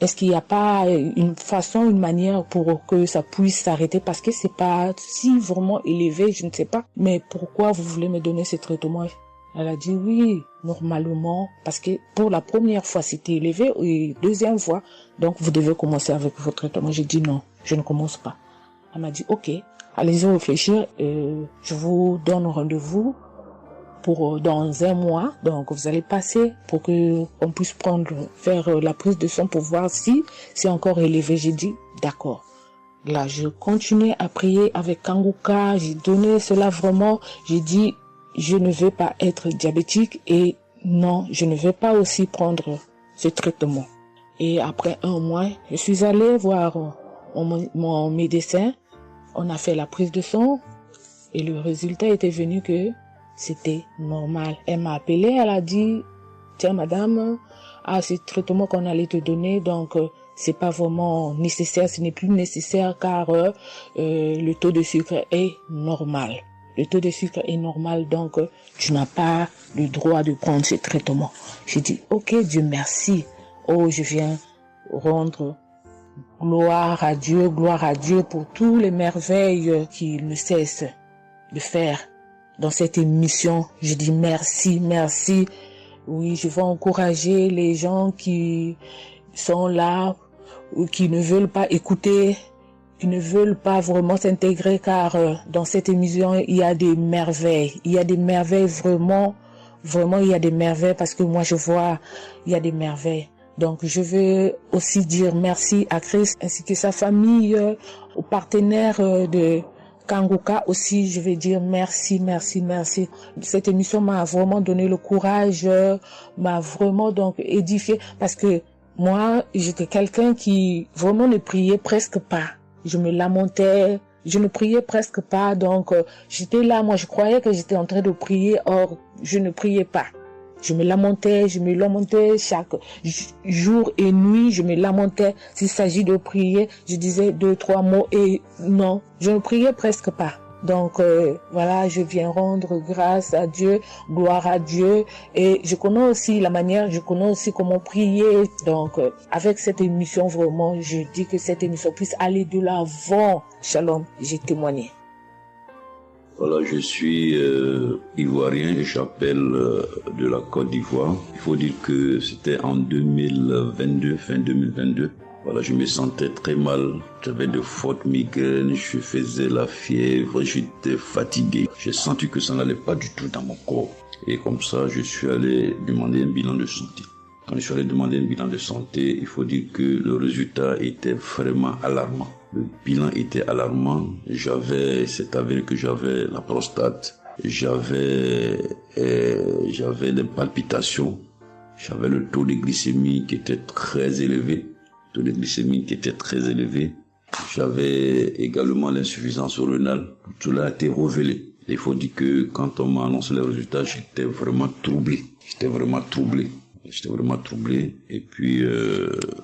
Est-ce qu'il n'y a pas une façon, une manière pour que ça puisse s'arrêter parce que c'est pas si vraiment élevé, je ne sais pas. Mais pourquoi vous voulez me donner ce traitement? Elle a dit oui, normalement, parce que pour la première fois c'était élevé et deuxième fois, donc vous devez commencer avec votre traitement. J'ai dit non, je ne commence pas. Elle m'a dit ok, allez-y réfléchir, je vous donne rendez-vous pour dans un mois, donc vous allez passer pour que on puisse faire la prise de sang pour voir si c'est encore élevé. J'ai dit d'accord. là, je continuais à prier avec Kanguka. J'ai donné cela vraiment. J'ai dit, je ne veux pas être diabétique et non, je ne veux pas aussi prendre ce traitement. Et après 1 mois, je suis allée voir mon médecin. On a fait la prise de sang et le résultat était venu que c'était normal. Elle m'a appelé, elle a dit, tiens madame, ce traitement qu'on allait te donner, donc c'est pas vraiment nécessaire, ce n'est plus nécessaire car le taux de sucre est normal. Le taux de sucre est normal, donc tu n'as pas le droit de prendre ce traitement. J'ai dit, ok, Dieu merci. Oh, je viens rendre gloire à Dieu pour tous les merveilles qu'il ne cesse de faire dans cette émission. Je dis merci, merci. Oui, je veux encourager les gens qui sont là ou qui ne veulent pas écouter, qui ne veulent pas vraiment s'intégrer, car dans cette émission, il y a des merveilles. Il y a des merveilles vraiment, il y a des merveilles parce que moi je vois, il y a des merveilles. Donc je veux aussi dire merci à Chris ainsi que sa famille, aux partenaires de Kanguka aussi, je vais dire merci. Cette émission m'a vraiment donné le courage, m'a vraiment donc édifié parce que moi, j'étais quelqu'un qui vraiment ne priait presque pas. Je me lamentais, je ne priais presque pas, donc j'étais là, moi je croyais que j'étais en train de prier, or je ne priais pas. Je me lamentais chaque jour et nuit, je me lamentais. S'il s'agit de prier, je disais 2-3 mots et non, je ne priais presque pas. Donc voilà, je viens rendre grâce à Dieu, gloire à Dieu, et je connais aussi comment prier. Donc avec cette émission, vraiment, je dis que cette émission puisse aller de l'avant. Shalom, j'ai témoigné. Voilà, je suis ivoirien et j'appelle de la Côte d'Ivoire. Il faut dire que c'était en 2022, fin 2022. Voilà, je me sentais très mal. J'avais de fortes migraines, je faisais la fièvre, j'étais fatigué. J'ai senti que ça n'allait pas du tout dans mon corps. Et comme ça, je suis allé demander un bilan de santé. Quand je suis allé demander un bilan de santé, il faut dire que le résultat était vraiment alarmant. Le bilan était alarmant. C'est avéré que j'avais la prostate, j'avais des palpitations, j'avais le taux de glycémie qui était très élevé. J'avais également l'insuffisance rénale. Tout cela a été révélé. Il faut dire que quand on m'a annoncé les résultats, j'étais vraiment troublé. Et puis,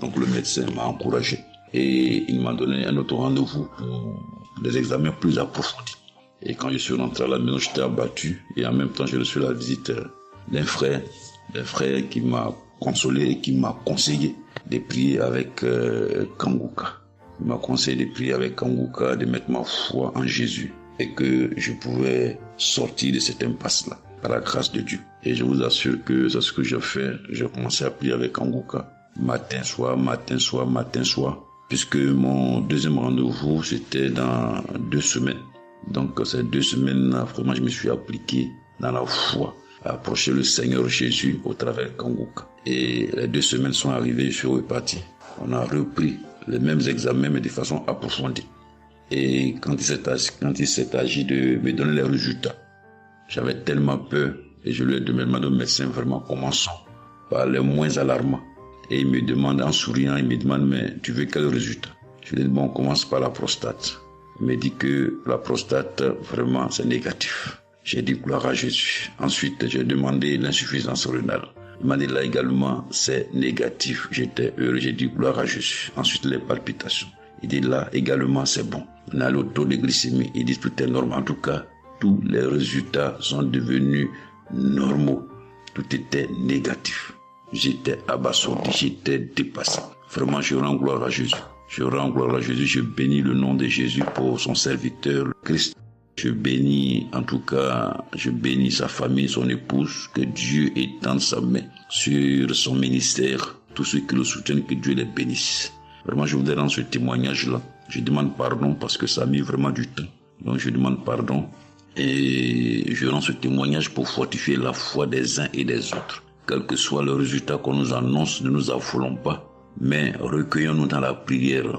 donc le médecin m'a encouragé. Et il m'a donné un autre rendez-vous pour des examens plus approfondis. Et quand je suis rentré à la maison, j'étais abattu. Et en même temps, j'ai reçu la visite d'un frère qui m'a consolé et qui m'a conseillé de prier avec Kanguka. Il m'a conseillé de prier avec Kanguka, de mettre ma foi en Jésus et que je pouvais sortir de cette impasse-là par la grâce de Dieu. Et je vous assure que c'est ce que j'ai fait. J'ai commencé à prier avec Kanguka matin, soir, puisque mon deuxième rendez-vous, c'était dans 2 semaines. Donc ces 2 semaines-là, vraiment, je me suis appliqué dans la foi à approcher le Seigneur Jésus au travers de Kanguka. Et les 2 semaines sont arrivées, je suis reparti. On a repris les mêmes examens, mais de façon approfondie. Et quand il s'est agi de me donner les résultats, j'avais tellement peur et je lui ai demandé au médecin, vraiment, commençons par les moins alarmants. Et il me demande, en souriant, mais tu veux quel résultat? Je lui ai dit, bon, on commence par la prostate. Il me dit que la prostate, vraiment, c'est négatif. J'ai dit, gloire à Jésus. Ensuite, j'ai demandé l'insuffisance rénale. Il m'a dit, là également, c'est négatif. J'étais heureux, j'ai dit, gloire à Jésus. Ensuite, les palpitations. Il dit, là également, c'est bon. On a le taux de glycémie. Il dit, tout est normal. En tout cas, tous les résultats sont devenus normaux. Tout était négatif. J'étais abasourdi, j'étais dépassé. Vraiment, je rends gloire à Jésus. Je bénis le nom de Jésus pour son serviteur, le Christ. Je bénis sa famille, son épouse, que Dieu étende sa main sur son ministère. Tous ceux qui le soutiennent, que Dieu les bénisse. Vraiment, je voudrais rendre ce témoignage-là. Je demande pardon parce que ça a mis vraiment du temps. Donc, je demande pardon et je rends ce témoignage pour fortifier la foi des uns et des autres. Quel que soit le résultat qu'on nous annonce, ne nous affolons pas, mais recueillons-nous dans la prière,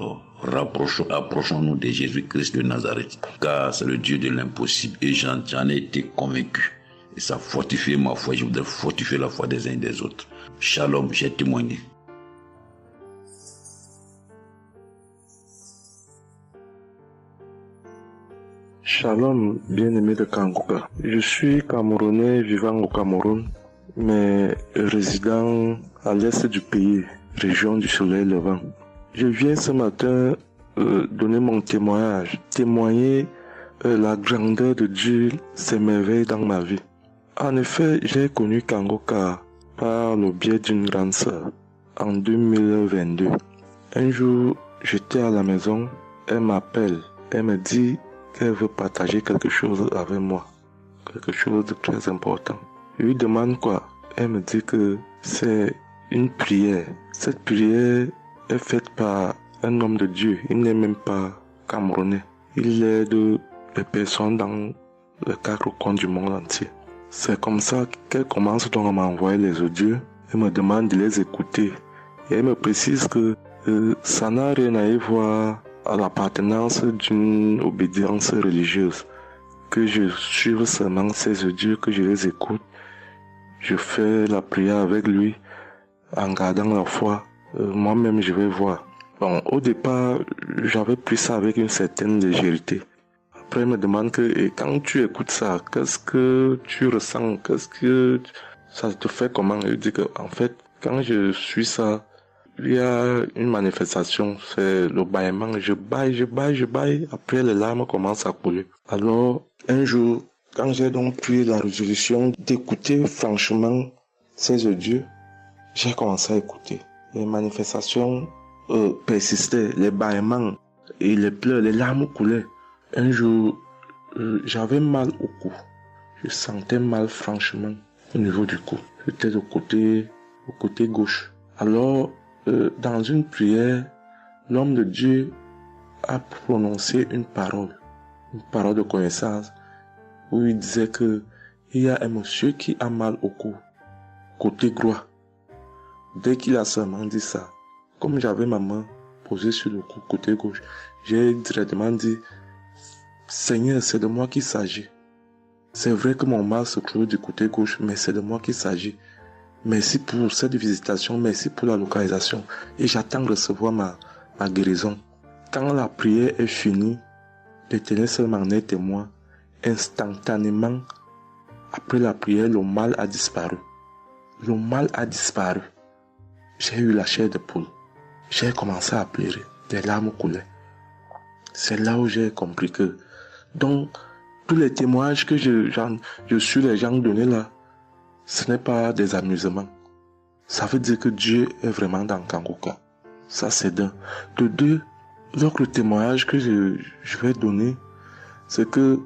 approchons-nous de Jésus-Christ de Nazareth, car c'est le Dieu de l'impossible et j'en ai été convaincu. Et ça fortifie ma foi, je voudrais fortifier la foi des uns et des autres. Shalom, j'ai témoigné. Shalom, bien-aimé de Kanguka. Je suis Camerounais vivant au Cameroun, mais résident à l'est du pays, région du soleil levant. Je viens ce matin donner mon témoignage, témoigner la grandeur de Dieu, ses merveilles dans ma vie. En effet, j'ai connu Kanguka par le biais d'une grande sœur en 2022. Un jour, j'étais à la maison, elle m'appelle, elle me dit qu'elle veut partager quelque chose avec moi, quelque chose de très important. Je lui demande quoi? Elle me dit que c'est une prière. Cette prière est faite par un homme de Dieu, il n'est même pas camerounais. Il aide les personnes dans les 4 coins du monde entier. C'est comme ça qu'elle commence donc à m'envoyer les audios. Elle me demande de les écouter. Et elle me précise que ça n'a rien à y voir à l'appartenance d'une obédience religieuse. Que je suive seulement ces audios, que je les écoute. Je fais la prière avec lui en gardant la foi. Moi-même, je vais voir. Bon, au départ, j'avais pris ça avec une certaine légèreté. Après, il me demande et quand tu écoutes ça, qu'est-ce que tu ressens? Qu'est-ce que ça te fait comment? Je dis que, en fait, quand je suis ça, il y a une manifestation, c'est le bâillement. Je baille. Après, les larmes commencent à couler. Alors, un jour, quand j'ai donc pris la résolution d'écouter franchement ces audios, j'ai commencé à écouter. Les manifestations persistaient, les bâillements et les pleurs, les larmes coulaient. Un jour, j'avais mal au cou. Je sentais mal franchement au niveau du cou. J'étais au côté gauche. Alors, dans une prière, l'homme de Dieu a prononcé une parole de connaissance, où il disait que il y a un monsieur qui a mal au cou, côté droit. Dès qu'il a seulement dit ça, comme j'avais ma main posée sur le cou, côté gauche, j'ai directement dit, Seigneur, c'est de moi qu'il s'agit. C'est vrai que mon mal se trouve du côté gauche, mais c'est de moi qu'il s'agit. Merci pour cette visitation, merci pour la localisation. Et j'attends de recevoir ma guérison. Quand la prière est finie, l'Éternel seul m'en est témoin. Instantanément, après la prière, le mal a disparu. Le mal a disparu. J'ai eu la chair de poule. J'ai commencé à pleurer. Des larmes coulaient. C'est là où j'ai compris que, donc, tous les témoignages que je suis les gens donnés là, ce n'est pas des amusements. Ça veut dire que Dieu est vraiment dans Kanguka. Ça, c'est d'un. De deux, l'autre témoignage que je vais donner, c'est que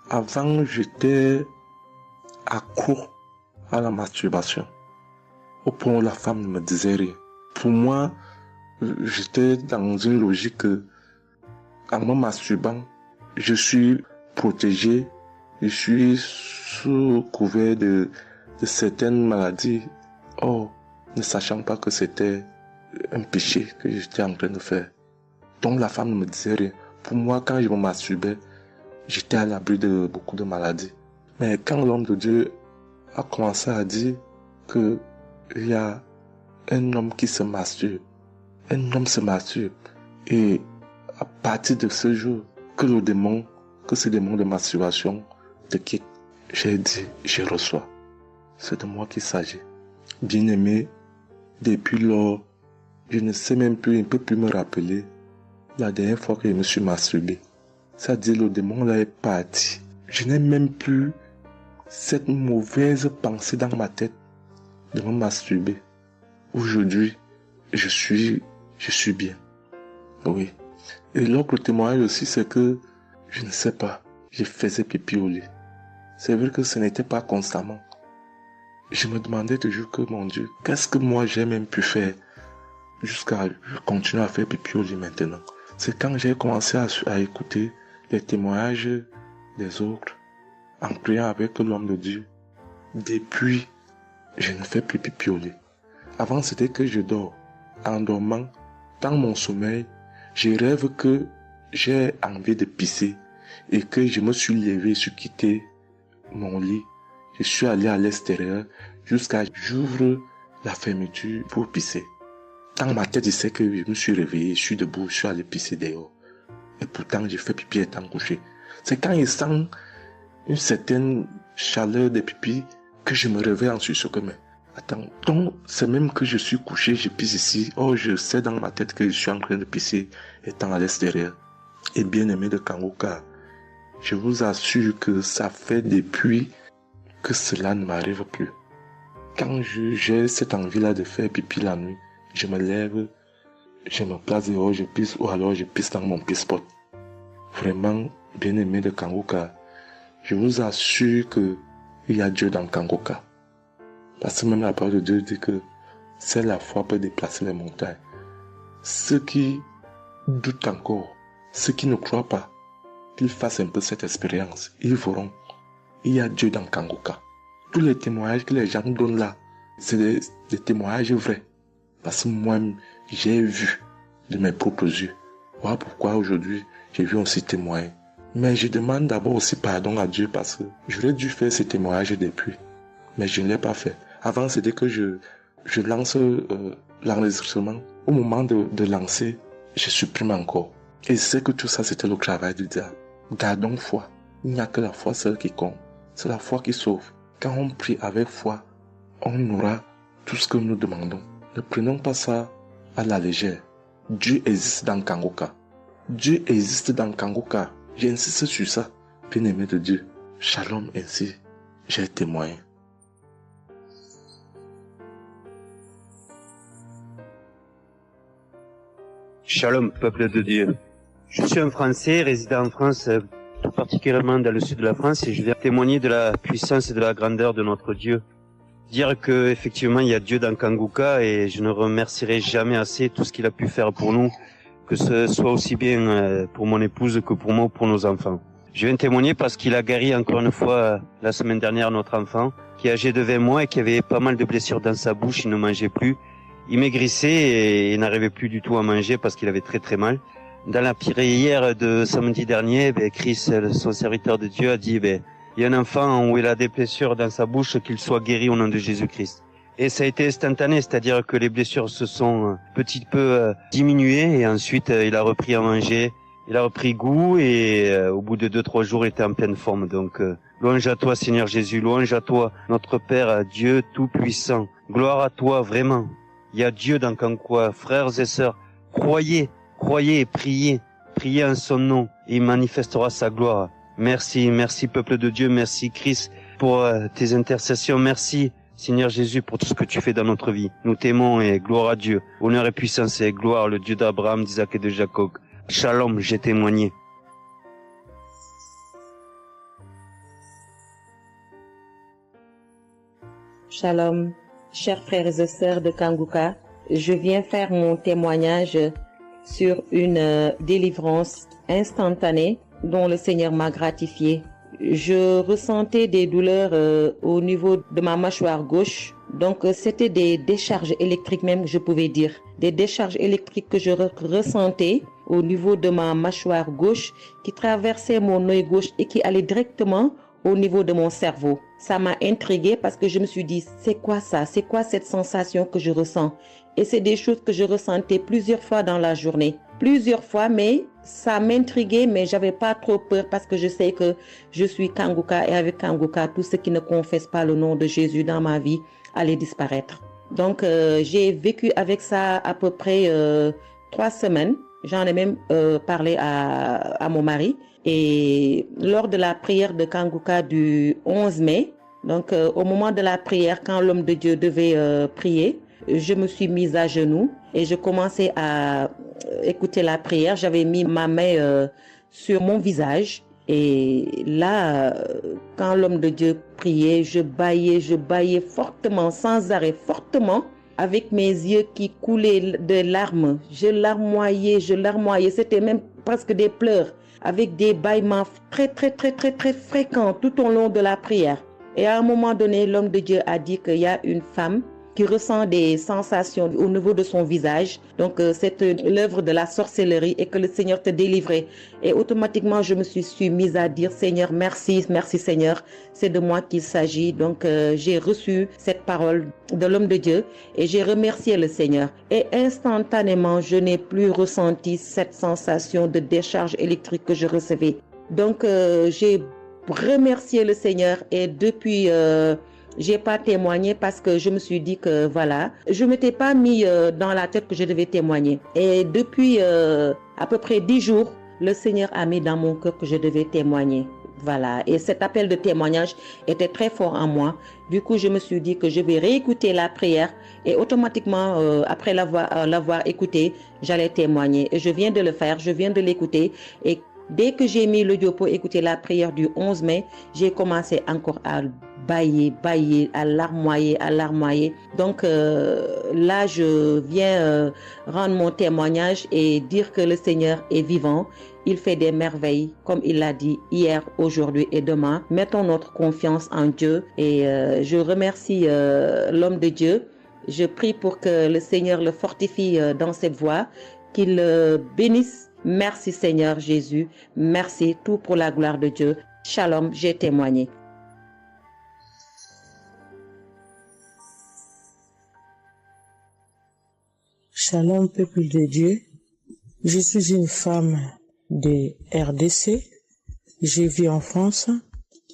avant, j'étais accro à la masturbation. Au point où la femme ne me disait rien. Pour moi, j'étais dans une logique que, en me masturbant, je suis protégé, je suis sous couvert de certaines maladies. Or, ne sachant pas que c'était un péché que j'étais en train de faire. Donc la femme ne me disait rien. Pour moi, quand je me masturbais, j'étais à l'abri de beaucoup de maladies. Mais quand l'homme de Dieu a commencé à dire que il y a un homme qui se masturbe, un homme se masturbe, et à partir de ce jour, que ce démon de masturbation te quitte, j'ai dit, je reçois. C'est de moi qu'il s'agit. Bien-aimé, depuis lors, je ne sais même plus, je ne peux plus me rappeler la dernière fois que je me suis masturbé. C'est-à-dire, le démon là est parti. Je n'ai même plus cette mauvaise pensée dans ma tête de me masturber. Aujourd'hui, je suis bien. Oui. Et l'autre témoignage aussi, c'est que, je ne sais pas, je faisais pipi au lit. C'est vrai que ce n'était pas constamment. Je me demandais toujours que, mon Dieu, qu'est-ce que moi j'ai même pu faire jusqu'à continuer à faire pipi au lit maintenant. C'est quand j'ai commencé à écouter les témoignages des autres, en priant avec l'homme de Dieu. Depuis, je ne fais plus pipi au lit. Avant, c'était que je dors. En dormant, dans mon sommeil, je rêve que j'ai envie de pisser et que je me suis levé, je suis quitté mon lit, je suis allé à l'extérieur jusqu'à j'ouvre la fermeture pour pisser. Dans ma tête, je sais que je me suis réveillé, je suis debout, je suis allé pisser dehors. Et pourtant, j'ai fait pipi étant couché. C'est quand je sens une certaine chaleur des pipis que je me réveille en sursaut. Mais attends, donc c'est même que je suis couché, je pisse ici. Oh, je sais dans ma tête que je suis en train de pisser étant à l'extérieur. Et bien aimé de Kanguka, je vous assure que ça fait depuis que cela ne m'arrive plus. Quand j'ai cette envie-là de faire pipi la nuit, je me lève, je me place dehors, je pisse ou alors je pisse dans mon pisse-pot. Vraiment, bien aimé de Kanguka, je vous assure que il y a Dieu dans Kanguka. Parce que même la parole de Dieu dit que seule la foi peut déplacer les montagnes. Ceux qui doutent encore, ceux qui ne croient pas, qu'ils fassent un peu cette expérience, ils verront. Il y a Dieu dans Kanguka. Tous les témoignages que les gens donnent là, c'est des témoignages vrais. Parce que moi, j'ai vu de mes propres yeux. Voilà pourquoi aujourd'hui, j'ai vu aussi témoigner. Mais je demande d'abord aussi pardon à Dieu parce que j'aurais dû faire ces témoignages depuis. Mais je ne l'ai pas fait. Avant, c'était que je lance l'enregistrement. Au moment de lancer, je supprime encore. Et je sais que tout ça, c'était le travail du diable. Gardons foi. Il n'y a que la foi seule qui compte. C'est la foi qui sauve. Quand on prie avec foi, on aura tout ce que nous demandons. Ne prenons pas ça à la légère. Dieu existe dans Kanguka. Dieu existe dans Kanguka. J'insiste sur ça. Bien-aimé de Dieu. Shalom ainsi. J'ai témoigné. Shalom, peuple de Dieu. Je suis un Français résidant en France, tout particulièrement dans le sud de la France, et je viens témoigner de la puissance et de la grandeur de notre Dieu. Dire que effectivement il y a Dieu dans Kanguka, et je ne remercierai jamais assez tout ce qu'il a pu faire pour nous, que ce soit aussi bien pour mon épouse que pour moi ou pour nos enfants. Je viens témoigner parce qu'il a guéri encore une fois la semaine dernière notre enfant, qui est âgé de 20 mois et qui avait pas mal de blessures dans sa bouche, il ne mangeait plus. Il maigrissait et il n'arrivait plus du tout à manger parce qu'il avait très très mal. Dans la prière de samedi dernier, Chris, son serviteur de Dieu, a dit, il y a un enfant où il a des blessures dans sa bouche, qu'il soit guéri au nom de Jésus-Christ. Et ça a été instantané, c'est-à-dire que les blessures se sont petit peu diminuées et ensuite il a repris à manger, il a repris goût et au bout de 2-3 jours il était en pleine forme. Donc louange à toi Seigneur Jésus, louange à toi notre Père, Dieu Tout-Puissant. Gloire à toi vraiment. Il y a Dieu dans Kanguka, frères et sœurs, croyez et priez en son nom et il manifestera sa gloire. Merci peuple de Dieu, merci Christ pour tes intercessions, merci Seigneur Jésus pour tout ce que tu fais dans notre vie. Nous t'aimons et gloire à Dieu, honneur et puissance et gloire, le Dieu d'Abraham, d'Isaac et de Jacob. Shalom, j'ai témoigné. Shalom, chers frères et sœurs de Kanguka, je viens faire mon témoignage sur une délivrance instantanée dont le Seigneur m'a gratifié. Je ressentais des douleurs au niveau de ma mâchoire gauche. Donc c'était des décharges électriques même, je pouvais dire. Des décharges électriques que je ressentais au niveau de ma mâchoire gauche qui traversaient mon œil gauche et qui allaient directement au niveau de mon cerveau. Ça m'a intriguée parce que je me suis dit, c'est quoi ça? C'est quoi cette sensation que je ressens? Et c'est des choses que je ressentais plusieurs fois dans la journée. Plusieurs fois, mais ça m'intriguait, mais j'avais pas trop peur parce que je sais que je suis Kanguka et avec Kanguka, tout ce qui ne confesse pas le nom de Jésus dans ma vie allait disparaître. Donc, j'ai vécu avec ça à peu près 3 semaines. J'en ai même parlé à mon mari. Et lors de la prière de Kanguka du 11 mai, donc au moment de la prière, quand l'homme de Dieu devait prier, je me suis mise à genoux et je commençais à écouter la prière. J'avais mis ma main sur mon visage et là, quand l'homme de Dieu priait, je bâillais fortement, sans arrêt, fortement, avec mes yeux qui coulaient de larmes. Je larmoyais, c'était même presque des pleurs, avec des bâillements très fréquents tout au long de la prière. Et à un moment donné, l'homme de Dieu a dit qu'il y a une femme qui ressent des sensations au niveau de son visage. Donc c'est l'œuvre de la sorcellerie et que le Seigneur te délivrait. Et automatiquement, je me suis mise à dire, Seigneur, merci, merci Seigneur, c'est de moi qu'il s'agit. Donc j'ai reçu cette parole de l'homme de Dieu et j'ai remercié le Seigneur. Et instantanément, je n'ai plus ressenti cette sensation de décharge électrique que je recevais. Donc j'ai remercié le Seigneur et depuis j'ai pas témoigné parce que je me suis dit que voilà, je m'étais pas mis dans la tête que je devais témoigner. Et depuis à peu près 10 jours, le Seigneur a mis dans mon cœur que je devais témoigner. Voilà, et cet appel de témoignage était très fort en moi. Du coup, je me suis dit que je vais réécouter la prière et automatiquement, après l'avoir écouté, j'allais témoigner. Et je viens de le faire, je viens de l'écouter. Et dès que j'ai mis l'audio pour écouter la prière du 11 mai, j'ai commencé encore à bailler, à larmoyer. Donc là, je viens rendre mon témoignage et dire que le Seigneur est vivant. Il fait des merveilles, comme il l'a dit hier, aujourd'hui et demain. Mettons notre confiance en Dieu et je remercie l'homme de Dieu. Je prie pour que le Seigneur le fortifie dans cette voie, qu'il le bénisse. Merci Seigneur Jésus, merci, tout pour la gloire de Dieu. Shalom, j'ai témoigné. Shalom, peuple de Dieu. Je suis une femme de RDC. Je vis en France.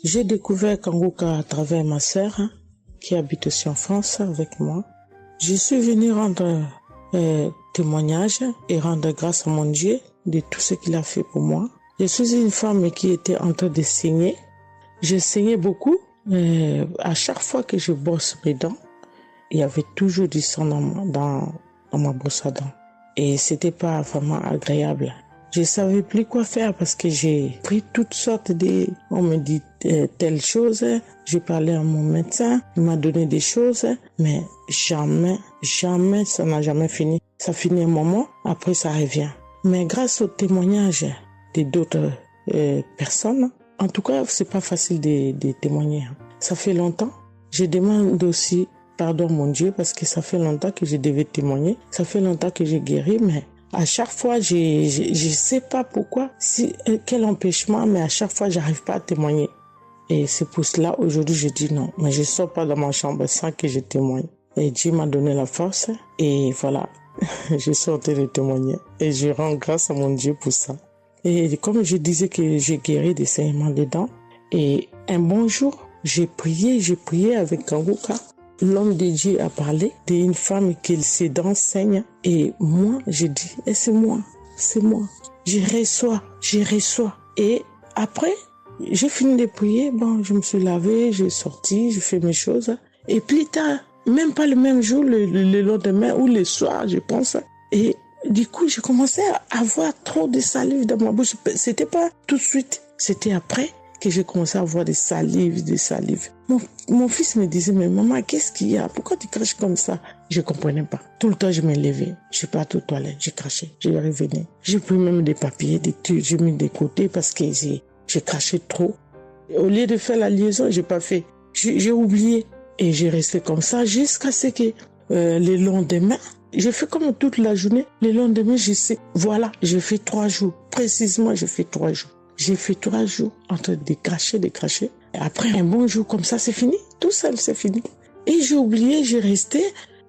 J'ai découvert Kanguka à travers ma sœur qui habite aussi en France avec moi. Je suis venue rendre témoignage et rendre grâce à mon Dieu de tout ce qu'il a fait pour moi. Je suis une femme qui était en train de saigner. Je saignais beaucoup. À chaque fois que je brosse mes dents, il y avait toujours du sang dans ma brosse à dents. Et c'était pas vraiment agréable. Je savais plus quoi faire parce que j'ai pris toutes sortes de... On me dit telle chose. J'ai parlé à mon médecin. Il m'a donné des choses. Mais jamais, ça n'a jamais fini. Ça finit un moment, après ça revient. Mais grâce au témoignage de d'autres personnes, en tout cas, c'est pas facile de témoigner. Ça fait longtemps. Je demande aussi pardon mon Dieu parce que ça fait longtemps que je devais témoigner. Ça fait longtemps que j'ai guéri, mais à chaque fois, je sais pas pourquoi, quel empêchement, mais à chaque fois, j'arrive pas à témoigner. Et c'est pour cela, aujourd'hui, je dis non. Mais je sors pas dans ma chambre sans que je témoigne. Et Dieu m'a donné la force. Et voilà, je suis en train de témoigner. Et je rends grâce à mon Dieu pour ça. Et comme je disais que j'ai guéri des saignements des dents. Et un bon jour, j'ai prié avec Kanguka. L'homme de Dieu a parlé d'une femme qui ses dents saignent. Et moi, j'ai dit, c'est moi. Je reçois. Et après, j'ai fini de prier. Bon, je me suis lavé, j'ai sorti, j'ai fait mes choses. Et plus tard, même pas le même jour, le lendemain ou le soir, je pense. Et du coup, j'ai commencé à avoir trop de salive dans ma bouche. C'était pas tout de suite, c'était après que j'ai commencé à avoir des salives. Mon fils me disait, mais maman, qu'est-ce qu'il y a? Pourquoi tu craches comme ça? Je comprenais pas. Tout le temps, je me levais. Je suis partie aux toilettes, j'ai craché, je revenais. J'ai pris même des papiers, des trucs, j'ai mis de côté parce que j'ai craché trop. Au lieu de faire la liaison, j'ai pas fait. J'ai oublié. Et j'ai resté comme ça jusqu'à ce que le lendemain, j'ai fait comme toute la journée. Le lendemain, je sais, voilà, j'ai fait 3 jours. Précisément, j'ai fait 3 jours. J'ai fait 3 jours en train de cracher. Et après un bon jour comme ça, c'est fini. Tout seul, c'est fini. Et j'ai oublié, j'ai resté.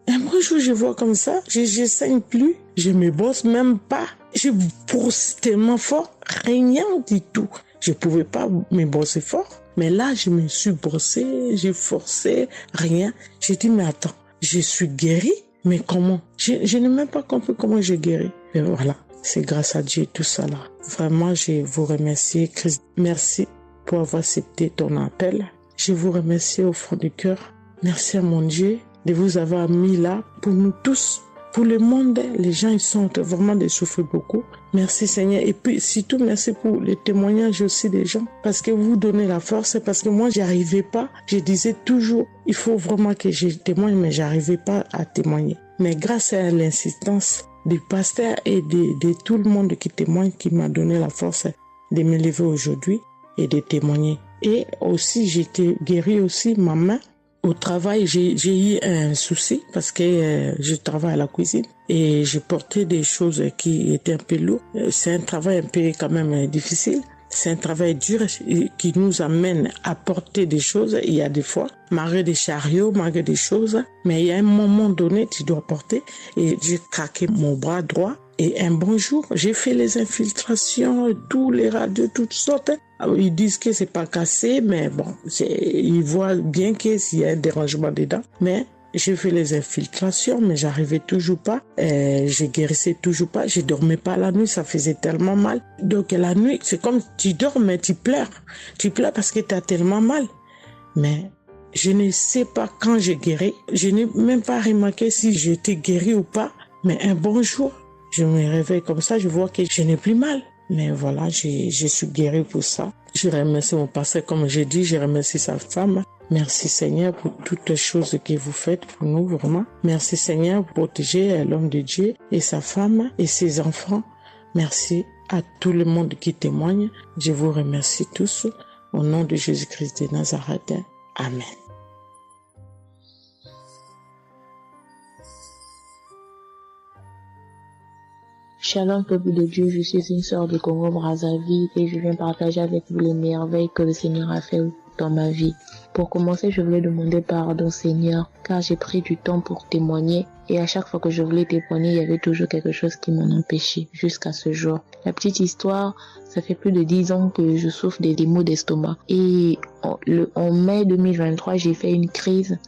Un bon jour, je vois comme ça, je saigne plus. Je me brosse même pas. Je brosse tellement fort, rien du tout. Je pouvais pas me brosser fort. Mais là, je me suis brossé, j'ai forcé, rien. J'ai dit, mais attends, je suis guérie, mais comment? Je n'ai même pas compris comment j'ai guéri. Et voilà, c'est grâce à Dieu tout ça là. Vraiment, je vous remercie, Christ. Merci pour avoir accepté ton appel. Je vous remercie au fond du cœur. Merci à mon Dieu de vous avoir mis là pour nous tous. Pour le monde, les gens, ils sont vraiment de souffrir beaucoup. Merci Seigneur. Et puis, surtout, merci pour les témoignages aussi des gens. Parce que vous donnez la force. Parce que moi, j'y arrivais pas. Je disais toujours, il faut vraiment que je témoigne, mais j'arrivais pas à témoigner. Mais grâce à l'insistance du pasteur et de tout le monde qui témoigne, qui m'a donné la force de me lever aujourd'hui et de témoigner. Et aussi, j'étais guérie aussi, ma main Au travail, j'ai eu un souci parce que je travaille à la cuisine et j'ai porté des choses qui étaient un peu lourdes. C'est un travail un peu quand même difficile. C'est un travail dur qui nous amène à porter des choses. Il y a des fois, malgré des chariots, malgré des choses, mais il y a un moment donné, tu dois porter. Et j'ai craqué mon bras droit. Et un bon jour, j'ai fait les infiltrations, tous les radios, toutes sortes. Ils disent que c'est pas cassé, mais bon, ils voient bien que s'il y a un dérangement dedans. Mais j'ai fait les infiltrations, mais j'arrivais toujours pas. Je guérissais toujours pas. Je dormais pas la nuit, ça faisait tellement mal. Donc la nuit, c'est comme tu dors, mais tu pleures. Tu pleures parce que tu as tellement mal. Mais je ne sais pas quand j'ai guéri. Je n'ai même pas remarqué si j'étais guéri ou pas. Mais un bon jour, je me réveille comme ça, je vois que je n'ai plus mal. Mais voilà, je suis guéri pour ça. Je remercie mon pasteur, comme j'ai dit, je remercie sa femme. Merci Seigneur pour toutes les choses que vous faites pour nous, vraiment. Merci Seigneur pour protéger l'homme de Dieu et sa femme et ses enfants. Merci à tout le monde qui témoigne. Je vous remercie tous. Au nom de Jésus-Christ de Nazareth. Amen. Shalom peuple de Dieu, je suis une sœur de Congo Brazzaville et je viens partager avec vous les merveilles que le Seigneur a fait dans ma vie. Pour commencer, je voulais demander pardon Seigneur, car j'ai pris du temps pour témoigner et à chaque fois que je voulais témoigner, il y avait toujours quelque chose qui m'en empêchait jusqu'à ce jour. La petite histoire, ça fait plus de 10 ans que je souffre des maux d'estomac et en mai 2023, j'ai fait une crise.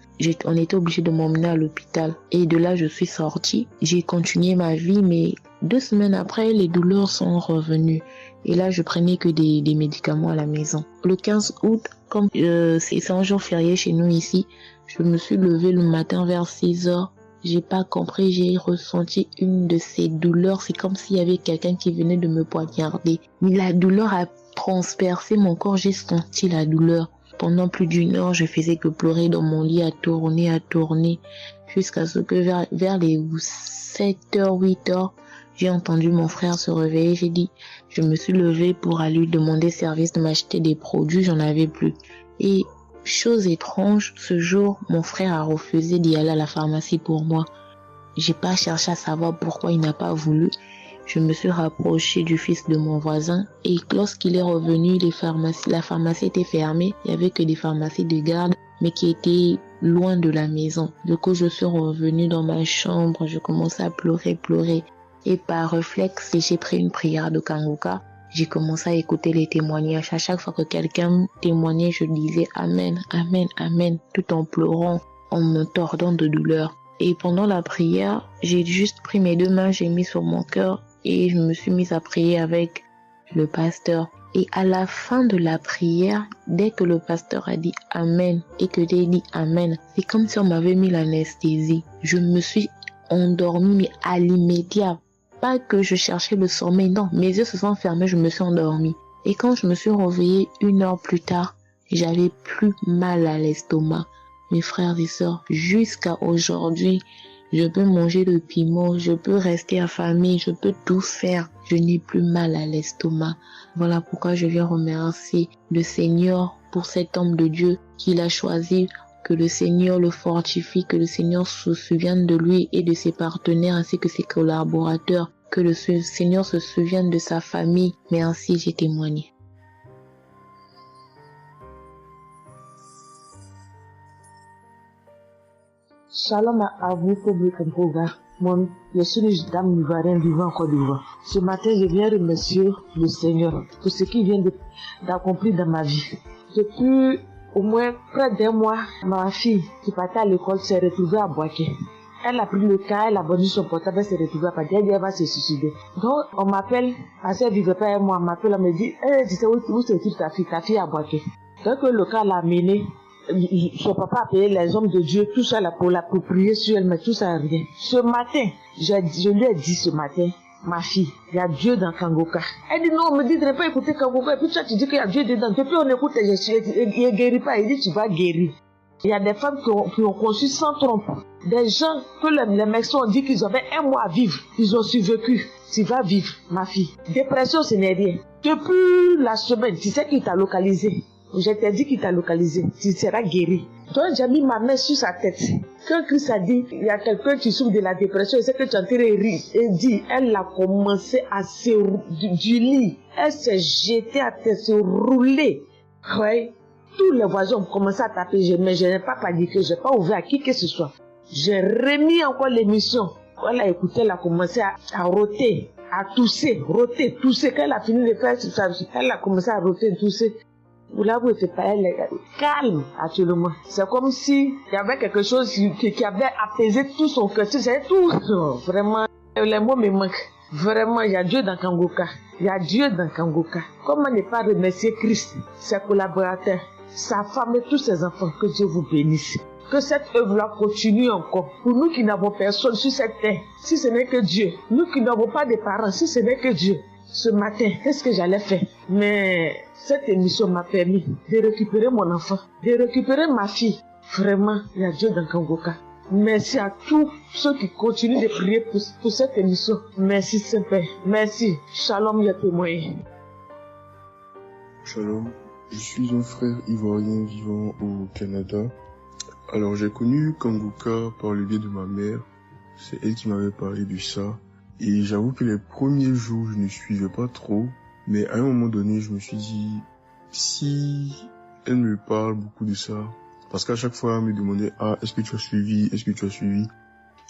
On était obligé de m'emmener à l'hôpital et de là, je suis sortie. J'ai continué ma vie, mais 2 semaines après, les douleurs sont revenues. Et là, je prenais que des médicaments à la maison. Le 15 août, comme c'est un jour férié chez nous ici, je me suis levée le matin vers 6 heures. J'ai pas compris, j'ai ressenti une de ces douleurs. C'est comme s'il y avait quelqu'un qui venait de me poignarder. Mais la douleur a transpercé mon corps, j'ai senti la douleur. Pendant plus d'1 heure, je faisais que pleurer dans mon lit, à tourner, jusqu'à ce que vers les 7h, 8h, j'ai entendu mon frère se réveiller. Je me suis levée pour aller lui demander service de m'acheter des produits, j'en avais plus. Et chose étrange, ce jour, mon frère a refusé d'y aller à la pharmacie pour moi. J'ai pas cherché à savoir pourquoi il n'a pas voulu. Je me suis rapprochée du fils de mon voisin et lorsqu'il est revenu, la pharmacie était fermée. Il n'y avait que des pharmacies de garde, mais qui étaient loin de la maison. Du coup, je suis revenue dans ma chambre, je commençais à pleurer. Et par réflexe, j'ai pris une prière de Kanguka. J'ai commencé à écouter les témoignages. À chaque fois que quelqu'un témoignait, je disais Amen, Amen, Amen, tout en pleurant, en me tordant de douleur. Et pendant la prière, j'ai juste pris mes 2 mains, j'ai mis sur mon cœur et je me suis mise à prier avec le pasteur. Et à la fin de la prière, dès que le pasteur a dit Amen et que j'ai dit Amen, c'est comme si on m'avait mis l'anesthésie. Je me suis endormie, mais à l'immédiat. Pas que je cherchais le sommeil, non. Mes yeux se sont fermés, je me suis endormie. Et quand je me suis réveillée 1 heure plus tard, j'avais plus mal à l'estomac. Mes frères et sœurs, jusqu'à aujourd'hui, je peux manger le piment, je peux rester affamée, je peux tout faire. Je n'ai plus mal à l'estomac. Voilà pourquoi je viens remercier le Seigneur pour cet homme de Dieu qu'il a choisi. Que le Seigneur le fortifie, que le Seigneur se souvienne de lui et de ses partenaires ainsi que ses collaborateurs. Que le Seigneur se souvienne de sa famille. Mais ainsi j'ai témoigné. Shalom à vous, public Kangoga. Moi, je suis une dame ivoirienne vivant en Côte d'Ivoire. Ce matin, je viens remercier le Seigneur pour ce qu'il vient d'accomplir dans ma vie. Depuis au moins près d'1 mois, ma fille qui partait à l'école s'est retrouvée à Boaké. Elle a pris le cas, elle a vendu son portable, elle s'est retrouvée à Boaké, elle va se suicider. Donc, on m'appelle, parce qu'elle vivait pas avec moi, on m'appelle, on me dit, tu sais où se trouve ta fille à Boaké. Donc, le cas l'a amené. Son papa a payé les hommes de Dieu, tout ça là pour l'approprier sur elle, mais tout ça rien. Ce matin, je lui ai dit ce matin, ma fille, il y a Dieu dans Kangoka. Elle dit non, on me dit de ne pas écouter Kangoka, et puis toi tu dis qu'il y a Dieu dedans. Depuis on écoute, il ne guérit pas, il dit tu vas guérir. Il y a des femmes qui ont conçu sans trompe. Des gens que les médecins ont dit qu'ils avaient 1 mois à vivre, ils ont survécu. Tu vas vivre, ma fille. Dépression, ce n'est rien. Depuis la semaine, tu sais qui t'a localisé. Je t'ai dit qu'il t'a localisé. Tu seras guéri. Donc j'ai mis ma main sur sa tête. Quand Christ a dit, il y a quelqu'un qui souffre de la dépression, c'est que tu es en train de rire. Et dit, elle a commencé à se du lit. Elle s'est jetée à terre, se rouler. Ouais. Tous les voisins ont commencé à taper, mais je n'ai pas paniqué, je n'ai pas ouvert à qui que ce soit. J'ai remis encore l'émission. Quand elle a écouté, elle a commencé à rôter, à tousser, roter, tousser. Quand elle a fini de faire ça, elle a commencé à roter, tousser. Vous l'avez fait pas, elle est calme actuellement. C'est comme si il y avait quelque chose qui avait apaisé tout son cœur. C'est tout. Vraiment, les mots me manquent. Vraiment, il y a Dieu dans Kangoka. Il y a Dieu dans Kangoka. Comment ne pas remercier Christ, ses collaborateurs, sa femme et tous ses enfants. Que Dieu vous bénisse. Que cette œuvre-là continue encore. Pour nous qui n'avons personne sur cette terre, si ce n'est que Dieu. Nous qui n'avons pas de parents, si ce n'est que Dieu. Ce matin, qu'est-ce que j'allais faire? Mais cette émission m'a permis de récupérer mon enfant, de récupérer ma fille. Vraiment, il y a Dieu dans Kangoka. Merci à tous ceux qui continuent de prier pour cette émission. Merci Saint-Père. Merci. Shalom, ya témoin. Shalom. Je suis un frère ivoirien vivant au Canada. Alors j'ai connu Kangoka par le biais de ma mère. C'est elle qui m'avait parlé de ça. Et j'avoue que les premiers jours, je ne suivais pas trop. Mais à un moment donné, je me suis dit, si elle me parle beaucoup de ça, parce qu'à chaque fois, elle me demandait, est-ce que tu as suivi? Est-ce que tu as suivi?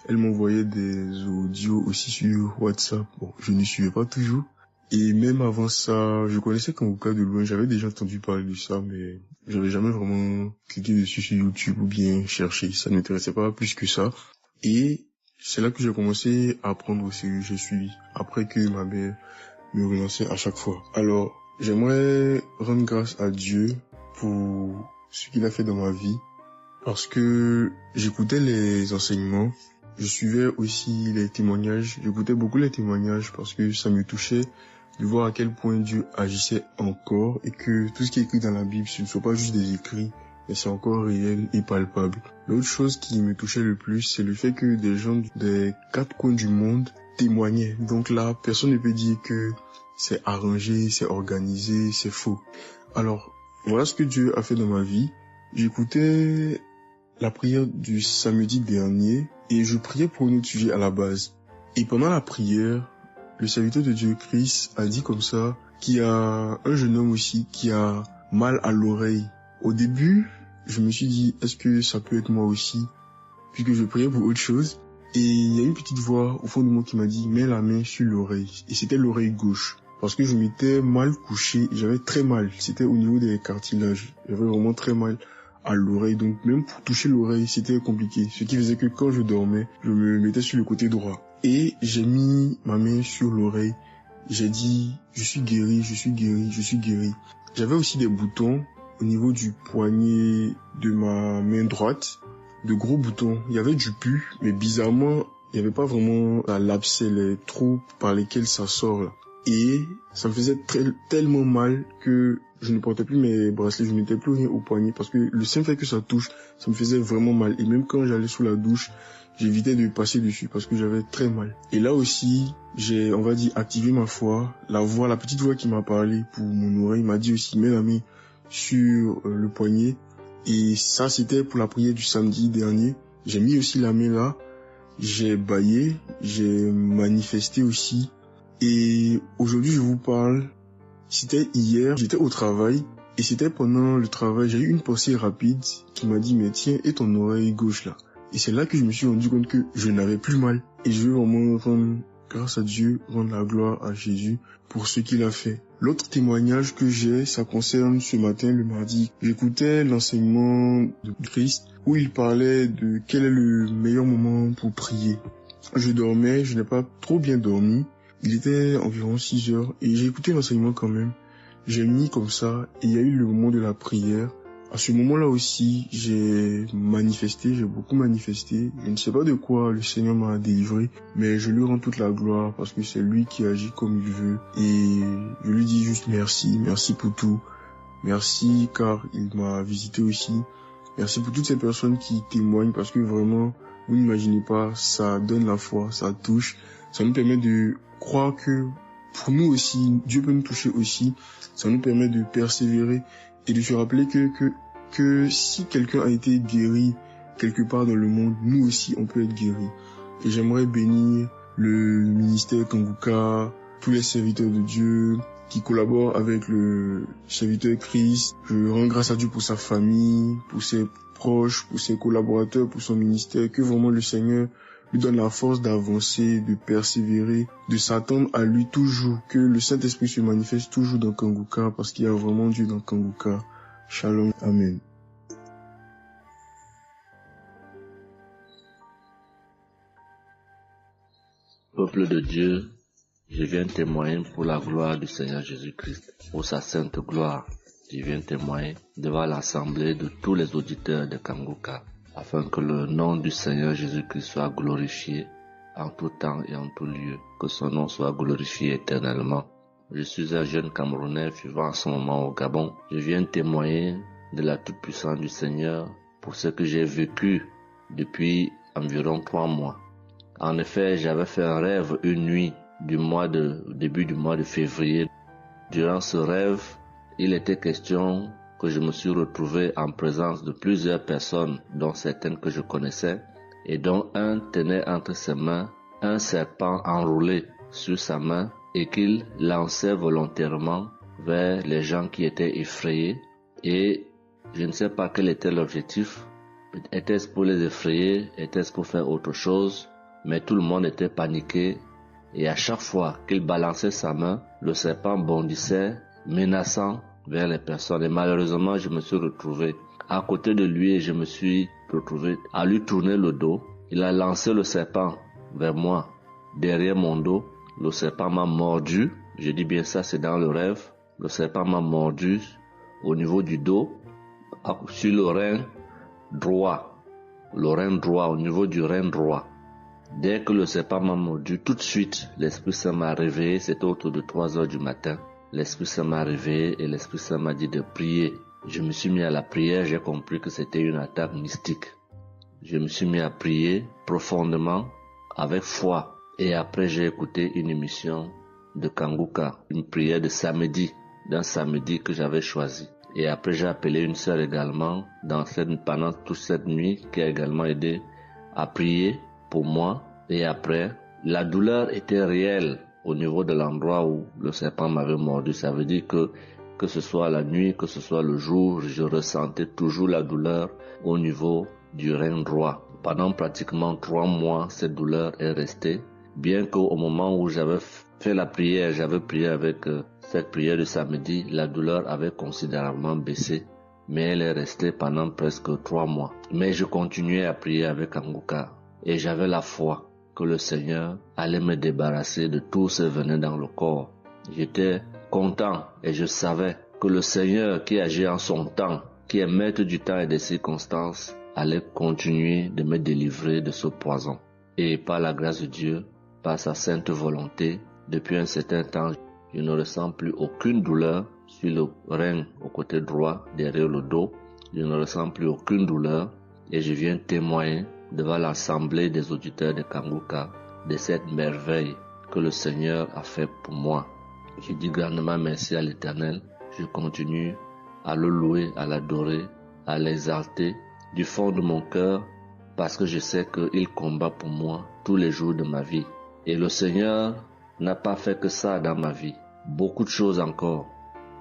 Elle m'envoyait des audios aussi sur WhatsApp. Bon, je ne suivais pas toujours. Et même avant ça, je connaissais Kangoka de loin. J'avais déjà entendu parler de ça, mais j'avais jamais vraiment cliqué dessus sur YouTube ou bien cherché. Ça ne m'intéressait pas plus que ça. Et c'est là que j'ai commencé à apprendre au sérieux. Je suis après que ma mère me relançait à chaque fois. Alors, j'aimerais rendre grâce à Dieu pour ce qu'il a fait dans ma vie. Parce que j'écoutais les enseignements. Je suivais aussi les témoignages. J'écoutais beaucoup les témoignages parce que ça me touchait de voir à quel point Dieu agissait encore et que tout ce qui est écrit dans la Bible, ce ne soit pas juste des écrits, mais c'est encore réel et palpable. L'autre chose qui me touchait le plus, c'est le fait que des gens des 4 coins du monde témoignaient. Donc là, personne ne peut dire que c'est arrangé, c'est organisé, c'est faux. Alors, voilà ce que Dieu a fait dans ma vie. J'écoutais la prière du samedi dernier et je priais pour un autre sujet à la base. Et pendant la prière, le serviteur de Dieu, Christ, a dit comme ça qu'il y a un jeune homme aussi qui a mal à l'oreille. Au début, je me suis dit, est-ce que ça peut être moi aussi? Puisque je priais pour autre chose. Et il y a une petite voix au fond de moi qui m'a dit, mets la main sur l'oreille. Et c'était l'oreille gauche. Parce que je m'étais mal couché et j'avais très mal. C'était au niveau des cartilages. J'avais vraiment très mal à l'oreille. Donc même pour toucher l'oreille, c'était compliqué. Ce qui faisait que quand je dormais, je me mettais sur le côté droit. Et j'ai mis ma main sur l'oreille. J'ai dit, je suis guéri, je suis guéri, je suis guéri. J'avais aussi des boutons au niveau du poignet de ma main droite. De gros boutons. Il y avait du pus, mais bizarrement, il n'y avait pas vraiment l'abcès, les trous par lesquels ça sort là. Et ça me faisait tellement mal que je ne portais plus mes bracelets, je ne mettais plus rien au poignet parce que le simple fait que ça touche, ça me faisait vraiment mal. Et même quand j'allais sous la douche, j'évitais de passer dessus parce que j'avais très mal. Et là aussi, j'ai, on va dire, activé ma foi. La petite voix qui m'a parlé pour mon oreille m'a dit aussi, mets la main sur le poignet. Et ça, c'était pour la prière du samedi dernier. J'ai mis aussi la main là. J'ai bâillé, j'ai manifesté aussi. Et aujourd'hui, je vous parle, c'était hier, j'étais au travail. Et c'était pendant le travail, j'ai eu une pensée rapide qui m'a dit, mais tiens, et ton oreille gauche là? Et c'est là que je me suis rendu compte que je n'avais plus mal. Et je veux vraiment rendre grâce à Dieu, rendre la gloire à Jésus pour ce qu'il a fait. L'autre témoignage que j'ai, ça concerne ce matin, le mardi. J'écoutais l'enseignement de Christ où il parlait de quel est le meilleur moment pour prier. Je dormais, je n'ai pas trop bien dormi. Il était environ 6 heures et j'ai écouté l'enseignement quand même. J'ai mis comme ça et il y a eu le moment de la prière. À ce moment-là aussi, j'ai manifesté, j'ai beaucoup manifesté. Je ne sais pas de quoi le Seigneur m'a délivré, mais je lui rends toute la gloire parce que c'est lui qui agit comme il veut. Et je lui dis juste merci, merci pour tout. Merci car il m'a visité aussi. Merci pour toutes ces personnes qui témoignent parce que vraiment, vous n'imaginez pas, ça donne la foi, ça touche. Ça nous permet de croire que pour nous aussi, Dieu peut nous toucher aussi. Ça nous permet de persévérer et de se rappeler que si quelqu'un a été guéri quelque part dans le monde, nous aussi on peut être guéris. Et j'aimerais bénir le ministère Kanguka, tous les serviteurs de Dieu qui collaborent avec le serviteur Christ. Je rends grâce à Dieu pour sa famille, pour ses proches, pour ses collaborateurs, pour son ministère, que vraiment le Seigneur lui donne la force d'avancer, de persévérer, de s'attendre à lui toujours, que le Saint-Esprit se manifeste toujours dans Kanguka, parce qu'il y a vraiment Dieu dans Kanguka. Shalom, Amen. Peuple de Dieu, je viens témoigner pour la gloire du Seigneur Jésus-Christ, pour sa sainte gloire. Je viens témoigner devant l'assemblée de tous les auditeurs de Kanguka, afin que le nom du Seigneur Jésus-Christ soit glorifié en tout temps et en tout lieu, que son nom soit glorifié éternellement. Je suis un jeune Camerounais vivant en ce moment au Gabon. Je viens témoigner de la toute-puissance du Seigneur pour ce que j'ai vécu depuis environ 3 mois. En effet, j'avais fait un rêve une nuit début du mois de février. Durant ce rêve, il était question que je me suis retrouvé en présence de plusieurs personnes, dont certaines que je connaissais, et dont un tenait entre ses mains un serpent enroulé sur sa main et qu'il lançait volontairement vers les gens qui étaient effrayés. Et je ne sais pas quel était l'objectif. Était-ce pour les effrayer? Était-ce pour faire autre chose? Mais tout le monde était paniqué. Et à chaque fois qu'il balançait sa main, le serpent bondissait, menaçant vers les personnes. Et malheureusement, je me suis retrouvé à côté de lui et je me suis retrouvé à lui tourner le dos. Il a lancé le serpent vers moi, derrière mon dos. Le serpent m'a mordu. Je dis bien ça, c'est dans le rêve. Le serpent m'a mordu au niveau du dos, sur le rein droit. Le rein droit, au niveau du rein droit. Dès que le serpent m'a mordu, tout de suite, l'Esprit Saint m'a réveillé. C'était autour de 3 heures du matin. L'Esprit Saint m'a réveillé et l'Esprit Saint m'a dit de prier. Je me suis mis à la prière, j'ai compris que c'était une attaque mystique. Je me suis mis à prier profondément, avec foi. Et après, j'ai écouté une émission de Kanguka, une prière de samedi, d'un samedi que j'avais choisi. Et après, j'ai appelé une sœur également pendant toute cette nuit qui a également aidé à prier pour moi. Et après, la douleur était réelle au niveau de l'endroit où le serpent m'avait mordu. Ça veut dire que ce soit la nuit, que ce soit le jour, je ressentais toujours la douleur au niveau du rein droit. Pendant pratiquement 3 mois, cette douleur est restée. Bien qu'au moment où j'avais fait la prière, j'avais prié avec cette prière de samedi, la douleur avait considérablement baissé. Mais elle est restée pendant presque 3 mois. Mais je continuais à prier avec Kanguka. Et j'avais la foi que le Seigneur allait me débarrasser de tout ce venin dans le corps. J'étais content et je savais que le Seigneur qui agit en son temps, qui est maître du temps et des circonstances, allait continuer de me délivrer de ce poison. Et par la grâce de Dieu, par sa sainte volonté, depuis un certain temps, je ne ressens plus aucune douleur sur le rein au côté droit, derrière le dos. Je ne ressens plus aucune douleur et je viens témoigner devant l'assemblée des auditeurs de Kanguka de cette merveille que le Seigneur a fait pour moi. Je dis grandement merci à l'Éternel. Je continue à le louer, à l'adorer, à l'exalter du fond de mon cœur parce que je sais qu'il combat pour moi tous les jours de ma vie. Et le Seigneur n'a pas fait que ça dans ma vie. Beaucoup de choses encore.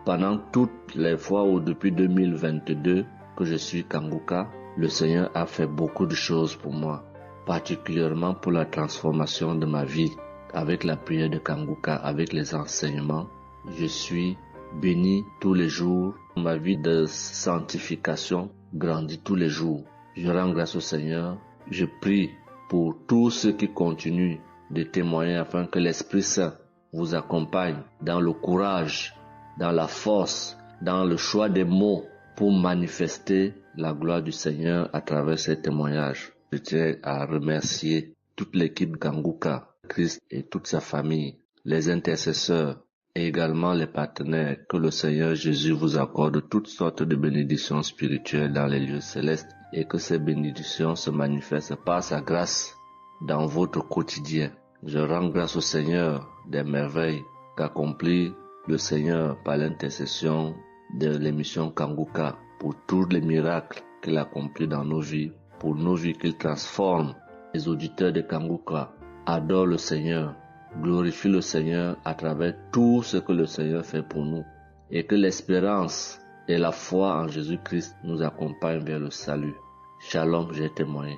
Pendant toutes les fois où depuis 2022 que je suis Kanguka, le Seigneur a fait beaucoup de choses pour moi, particulièrement pour la transformation de ma vie. Avec la prière de Kanguka, avec les enseignements, je suis béni tous les jours. Ma vie de sanctification grandit tous les jours. Je rends grâce au Seigneur. Je prie pour tous ceux qui continuent de témoigner afin que l'Esprit Saint vous accompagne dans le courage, dans la force, dans le choix des mots pour manifester la gloire du Seigneur à travers ces témoignages. Je tiens à remercier toute l'équipe Kanguka, Christ et toute sa famille, les intercesseurs et également les partenaires. Que le Seigneur Jésus vous accorde toutes sortes de bénédictions spirituelles dans les lieux célestes et que ces bénédictions se manifestent par sa grâce dans votre quotidien. Je rends grâce au Seigneur des merveilles qu'accomplit le Seigneur par l'intercession de l'émission Kanguka pour tous les miracles qu'il accomplit dans nos vies, pour nos vies qu'il transforme. Les auditeurs de Kanguka adorent le Seigneur, glorifient le Seigneur à travers tout ce que le Seigneur fait pour nous, et que l'espérance et la foi en Jésus-Christ nous accompagnent vers le salut. Shalom, j'ai témoigné.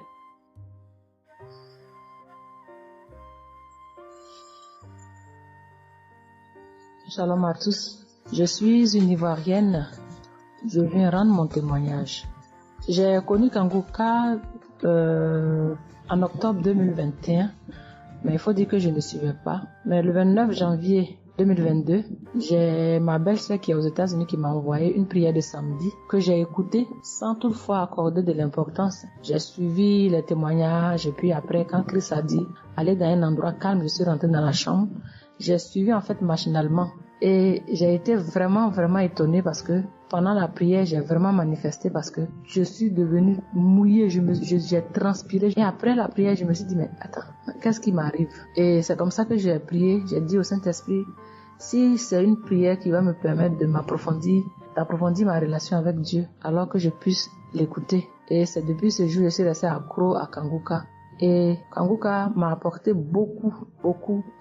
Shalom à tous. Je suis une Ivoirienne. Je viens rendre mon témoignage. J'ai connu Kanguka en octobre 2021, mais il faut dire que je ne suivais pas. Mais le 29 janvier 2022, j'ai ma belle-sœur qui est aux États-Unis qui m'a envoyé une prière de samedi que j'ai écoutée sans toutefois accorder de l'importance. J'ai suivi les témoignages et puis après, quand Christ a dit aller dans un endroit calme, je suis rentrée dans la chambre. J'ai suivi en fait machinalement et j'ai été vraiment étonnée parce que pendant la prière, j'ai vraiment manifesté parce que je suis devenue mouillée, j'ai transpiré. Et après la prière, je me suis dit, mais attends, qu'est-ce qui m'arrive? Et c'est comme ça que j'ai prié, j'ai dit au Saint-Esprit, si c'est une prière qui va me permettre d'approfondir ma relation avec Dieu, alors que je puisse l'écouter. Et c'est depuis ce jour que je suis restée accro à Kanguka. Et Kanguka m'a apporté beaucoup.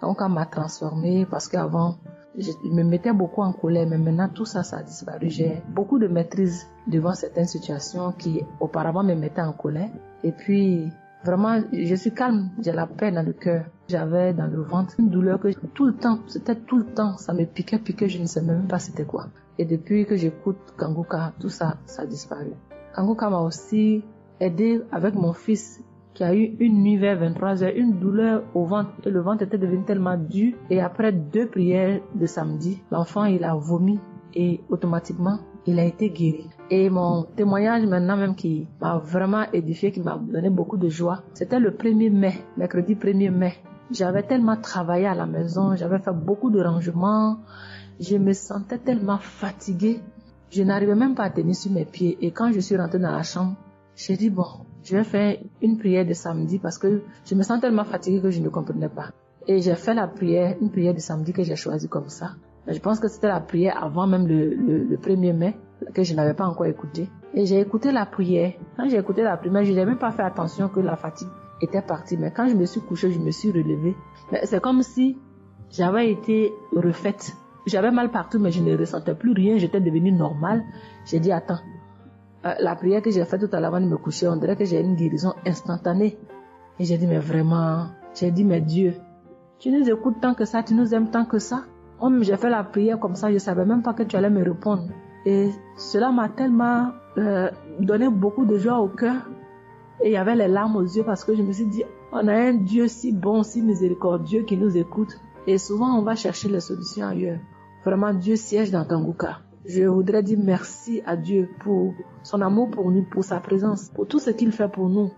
Kanguka m'a transformée parce qu'avant, je me mettais beaucoup en colère, mais maintenant tout ça a disparu. J'ai beaucoup de maîtrise devant certaines situations qui auparavant me mettaient en colère. Et puis, vraiment, je suis calme, j'ai la paix dans le cœur. J'avais dans le ventre une douleur que tout le temps, ça me piquait, je ne sais même pas c'était quoi. Et depuis que j'écoute Kanguka, tout ça a disparu. Kanguka m'a aussi aidé avec mon fils qui a eu une nuit vers 23h, une douleur au ventre. Et le ventre était devenu tellement dur. Et après 2 prières de samedi, l'enfant, il a vomi et automatiquement, il a été guéri. Et mon témoignage maintenant même qui m'a vraiment édifié, qui m'a donné beaucoup de joie, c'était le 1er mai, mercredi 1er mai. J'avais tellement travaillé à la maison, j'avais fait beaucoup de rangements, je me sentais tellement fatiguée, je n'arrivais même pas à tenir sur mes pieds. Et quand je suis rentrée dans la chambre, j'ai dit bon, je vais faire une prière de samedi parce que je me sens tellement fatiguée que je ne comprenais pas. Et j'ai fait une prière de samedi que j'ai choisie comme ça. Mais je pense que c'était la prière avant même le 1er mai que je n'avais pas encore écouté. Et j'ai écouté la prière. Quand j'ai écouté la prière, je n'ai même pas fait attention que la fatigue était partie. Mais quand je me suis couchée, je me suis relevée. Mais c'est comme si j'avais été refaite. J'avais mal partout, mais je ne ressentais plus rien. J'étais devenue normale. J'ai dit, attends, la prière que j'ai faite tout à l'heure avant de me coucher, on dirait que j'ai une guérison instantanée. Et j'ai dit, mais vraiment, mais Dieu, tu nous écoutes tant que ça, tu nous aimes tant que ça. J'ai fait la prière comme ça, je ne savais même pas que tu allais me répondre. Et cela m'a tellement donné beaucoup de joie au cœur. Et il y avait les larmes aux yeux parce que je me suis dit, on a un Dieu si bon, si miséricordieux qui nous écoute. Et souvent, on va chercher les solutions ailleurs. Vraiment, Dieu siège dans Kanguka. Je voudrais dire merci à Dieu pour son amour pour nous, pour sa présence, pour tout ce qu'il fait pour nous.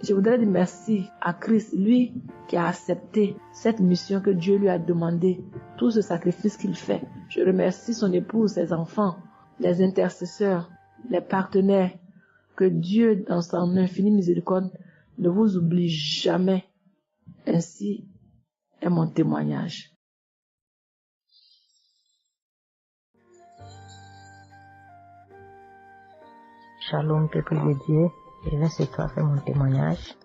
Je voudrais dire merci à Christ, lui qui a accepté cette mission que Dieu lui a demandé, tout ce sacrifice qu'il fait. Je remercie son épouse, ses enfants, les intercesseurs, les partenaires. Que Dieu, dans son infinie miséricorde, ne vous oublie jamais. Ainsi est mon témoignage. Shalom, peuple de Dieu. Je vais ce soir faire mon témoignage.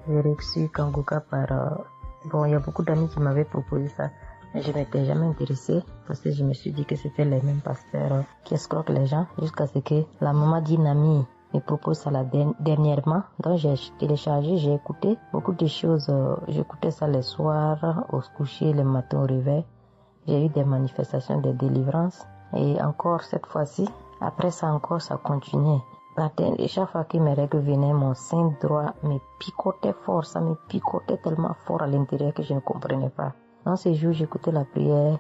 J'ai reçu Kanguka par... il y a beaucoup d'amis qui m'avaient proposé ça. Mais je m'étais jamais intéressée parce que je me suis dit que c'était les mêmes pasteurs qui escroquent les gens jusqu'à ce que la maman d'une amie me propose ça dernièrement. Donc j'ai téléchargé, j'ai écouté beaucoup de choses. J'écoutais ça les soirs, au coucher, le matin au réveil. J'ai eu des manifestations de délivrance. Et encore cette fois-ci, après ça encore, ça continuait. Et chaque fois que mes règles venaient, mon sein droit me picotait fort. Ça me picotait tellement fort à l'intérieur que je ne comprenais pas. Dans ces jours, j'écoutais la prière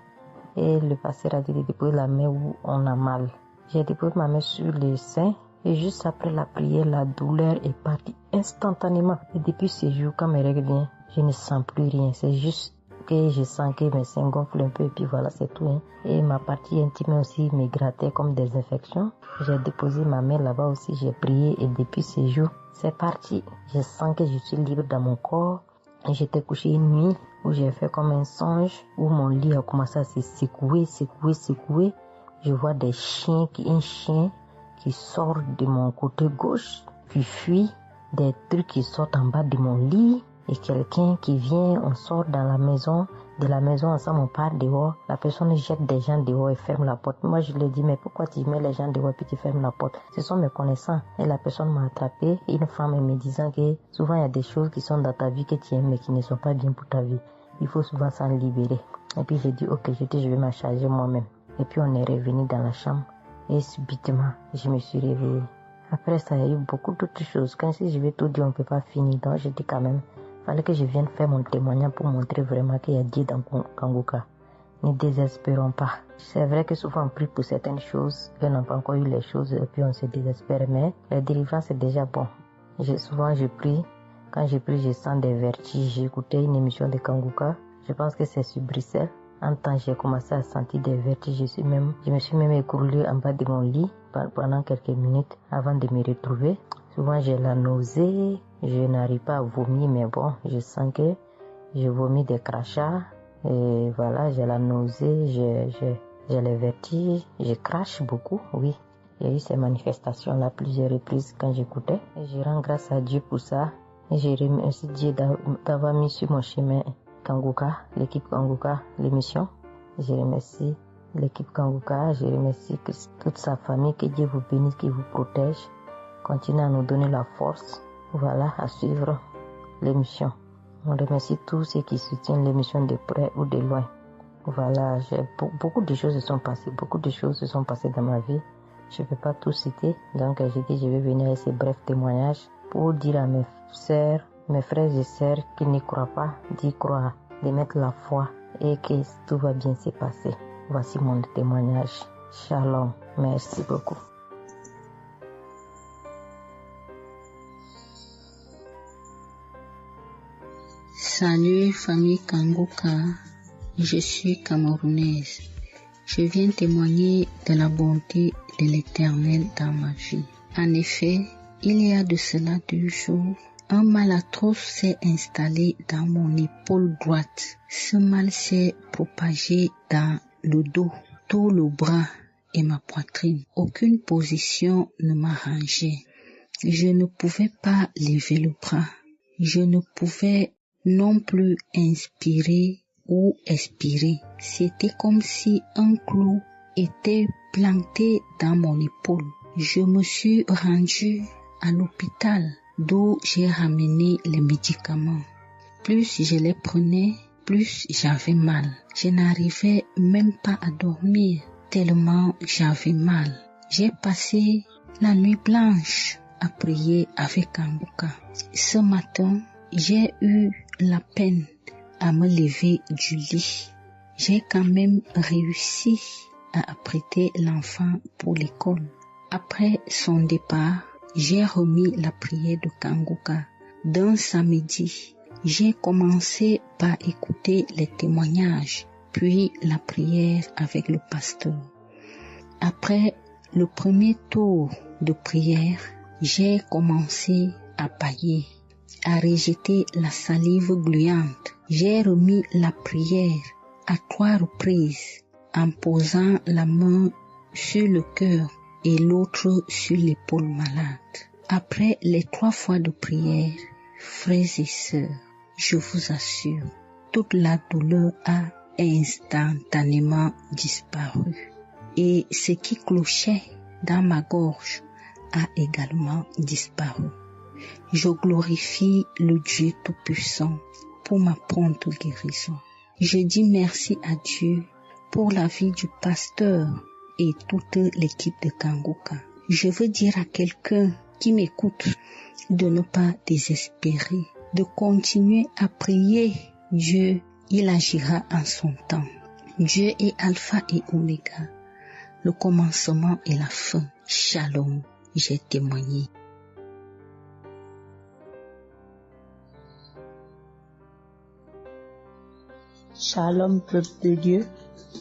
et le pasteur a dit de déposer la main où on a mal. J'ai déposé ma main sur le sein et juste après la prière, la douleur est partie instantanément. Et depuis ces jours, quand mes règles viennent, je ne sens plus rien. C'est juste que je sens que mes seins gonflent un peu et puis voilà, c'est tout. Et ma partie intime aussi me grattait comme des infections. J'ai déposé ma main là-bas aussi, j'ai prié et depuis ces jours, c'est parti. Je sens que je suis libre dans mon corps. Et j'étais couché une nuit où j'ai fait comme un songe, où mon lit a commencé à se secouer. je vois un chien qui sort de mon côté gauche, puis fuit, des trucs qui sortent en bas de mon lit, et quelqu'un qui vient, on sort dans la maison, de la maison ensemble, on part dehors, la personne jette des gens dehors et ferme la porte. Moi, je lui dis, mais pourquoi tu mets les gens dehors puis tu fermes la porte? Ce sont mes connaissants. Et la personne m'a attrapé, une femme me disant que souvent il y a des choses qui sont dans ta vie que tu aimes mais qui ne sont pas bien pour ta vie. Il faut souvent s'en libérer. Et puis j'ai dit, ok, je vais m'en charger moi-même. Et puis on est revenu dans la chambre et subitement, je me suis réveillée. Après ça, il y a eu beaucoup d'autres choses. Quand si je vais tout dire, on ne peut pas finir. Donc j'ai dit quand même, il fallait que je vienne faire mon témoignage pour montrer vraiment qu'il y a Dieu dans Kanguka. Ne désespérons pas. C'est vrai que souvent on prie pour certaines choses, on n'a pas encore eu les choses et puis on se désespère. Mais la délivrance c'est déjà bon. Souvent je prie. Quand je prie, je sens des vertiges. J'ai écouté une émission de Kanguka. Je pense que c'est sur Bruxelles. En temps, j'ai commencé à sentir des vertiges. Je me suis même écroulée en bas de mon lit pendant quelques minutes avant de me retrouver. Souvent, j'ai la nausée. Je n'arrive pas à vomir, mais bon, je sens que je vomis des crachats. Et voilà, j'ai la nausée, j'ai les vertiges. Je crache beaucoup, oui. Il y a eu ces manifestations-là plusieurs reprises quand j'écoutais. Et je rends grâce à Dieu pour ça. Et je remercie Dieu d'avoir mis sur mon chemin Kanguka, l'équipe Kanguka, l'émission. Je remercie l'équipe Kanguka, je remercie toute sa famille, que Dieu vous bénisse, qu'il vous protège. Continuez à nous donner la force, voilà, à suivre l'émission. On remercie tous ceux qui soutiennent l'émission de près ou de loin. Voilà, beaucoup de choses se sont passées dans ma vie. Je ne peux pas tout citer, donc j'ai dit je vais venir avec ces brefs témoignages pour dire à mes sœurs, mes frères et sœurs qui n'y croient pas, d'y croire, de mettre la foi et que tout va bien se passer. Voici mon témoignage. Shalom. Merci beaucoup. Salut famille Kanguka, je suis camerounaise. Je viens témoigner de la bonté de l'Éternel dans ma vie. En effet, il y a de cela 2 jours, un mal atroce s'est installé dans mon épaule droite. Ce mal s'est propagé dans le dos, tout le bras et ma poitrine. Aucune position ne m'arrangeait. Je ne pouvais pas lever le bras. Je ne pouvais non plus inspirer ou expirer. C'était comme si un clou était planté dans mon épaule. Je me suis rendue à l'hôpital d'où j'ai ramené les médicaments. Plus je les prenais, plus j'avais mal. Je n'arrivais même pas à dormir tellement j'avais mal. J'ai passé la nuit blanche à prier avec Kanguka. Ce matin, j'ai eu la peine à me lever du lit. J'ai quand même réussi à apprêter l'enfant pour l'école. Après son départ, j'ai remis la prière de Kanguka. D'un samedi, j'ai commencé par écouter les témoignages, puis la prière avec le pasteur. Après le premier tour de prière, j'ai commencé à bâiller, à rejeter la salive gluante. J'ai remis la prière à 3 reprises en posant la main sur le cœur et l'autre sur l'épaule malade. Après les 3 fois de prière, frères et sœurs, je vous assure, toute la douleur a instantanément disparu. Et ce qui clochait dans ma gorge a également disparu. Je glorifie le Dieu Tout-Puissant pour ma prompte guérison. Je dis merci à Dieu pour la vie du pasteur et toute l'équipe de Kanguka. Je veux dire à quelqu'un qui m'écoute de ne pas désespérer, de continuer à prier. Dieu, il agira en son temps. Dieu est Alpha et Oméga, le commencement et la fin. Shalom, j'ai témoigné. Shalom, peuple de Dieu.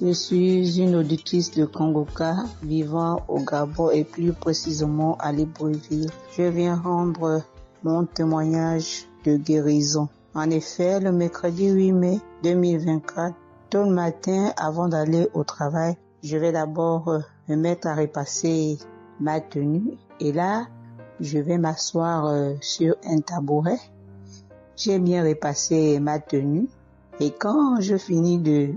Je suis une auditrice de Kanguka vivant au Gabon et plus précisément à Libreville. Je viens rendre mon témoignage de guérison. En effet, le mercredi 8 mai 2024, tôt le matin avant d'aller au travail, je vais d'abord me mettre à repasser ma tenue et là, je vais m'asseoir sur un tabouret. J'ai bien repassé ma tenue et quand je finis de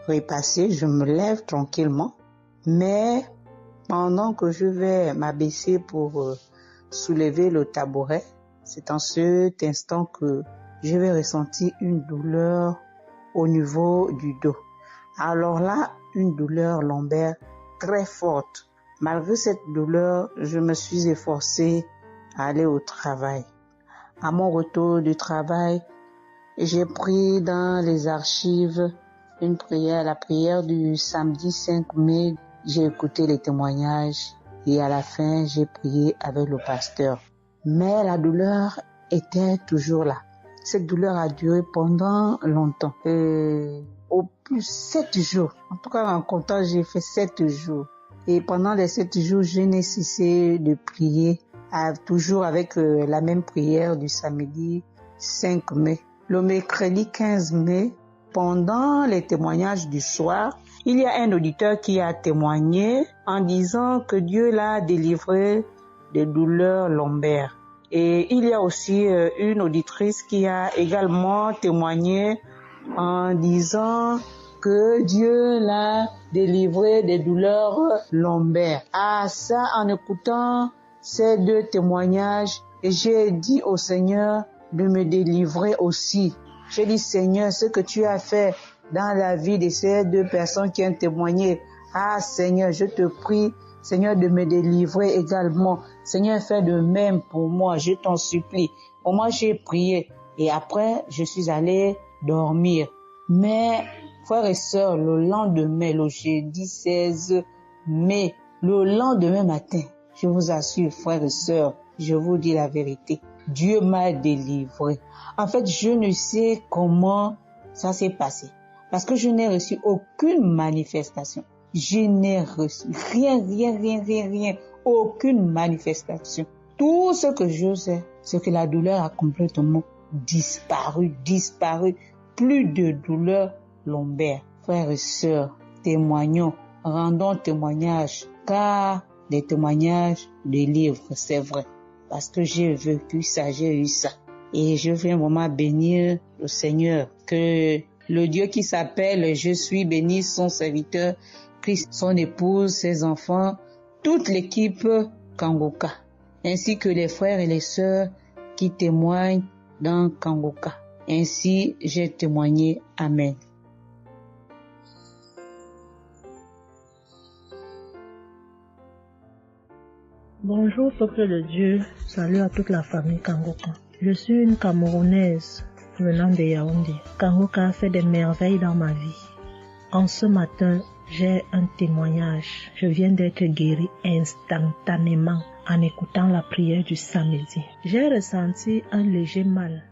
repasser, je me lève tranquillement. Mais pendant que je vais m'abaisser pour soulever le tabouret, c'est en cet instant que je vais ressentir une douleur au niveau du dos. Alors là, une douleur lombaire très forte. Malgré cette douleur, je me suis efforcée à aller au travail. À mon retour du travail, j'ai pris dans les archives une prière, la prière du samedi 5 mai. J'ai écouté les témoignages et à la fin, j'ai prié avec le pasteur. Mais la douleur était toujours là. Cette douleur a duré pendant longtemps. Au plus 7 jours. En tout cas, en comptant, j'ai fait 7 jours. Et pendant les 7 jours, je n'ai cessé de prier, toujours avec la même prière du samedi 5 mai. Le mercredi 15 mai, pendant les témoignages du soir, il y a un auditeur qui a témoigné en disant que Dieu l'a délivré des douleurs lombaires. Et il y a aussi une auditrice qui a également témoigné en disant que Dieu l'a délivré des douleurs lombaires. Ah, ça, en écoutant ces 2 témoignages, j'ai dit au Seigneur de me délivrer aussi. J'ai dit, Seigneur, ce que tu as fait dans la vie de ces 2 personnes qui ont témoigné, ah Seigneur, je te prie, Seigneur, de me délivrer également. Seigneur, fais de même pour moi, je t'en supplie. Pour moi, j'ai prié et après, je suis allé dormir. Mais, frères et sœurs, le lendemain, le jeudi 16 mai, le lendemain matin, je vous assure, frères et sœurs, je vous dis la vérité, Dieu m'a délivré. En fait, je ne sais comment ça s'est passé. Parce que je n'ai reçu aucune manifestation. Je n'ai reçu rien, aucune manifestation. Tout ce que je sais, c'est que la douleur a complètement disparu. Plus de douleur lombaire. Frères et sœurs, témoignons, rendons témoignage, car les témoignages délivrent, c'est vrai. Parce que j'ai vécu ça, j'ai eu ça. Et je veux vraiment bénir le Seigneur, que le Dieu qui s'appelle Je suis béni, son serviteur, Christ, son épouse, ses enfants, toute l'équipe Kangoka, ainsi que les frères et les sœurs qui témoignent dans Kangoka. Ainsi, j'ai témoigné. Amen. Bonjour, peuple de Dieu. Salut à toute la famille Kangoka. Je suis une Camerounaise venant de Yaoundé. Kangoka a fait des merveilles dans ma vie. En ce matin, j'ai un témoignage. Je viens d'être guérie instantanément en écoutant la prière du samedi. J'ai ressenti un léger mal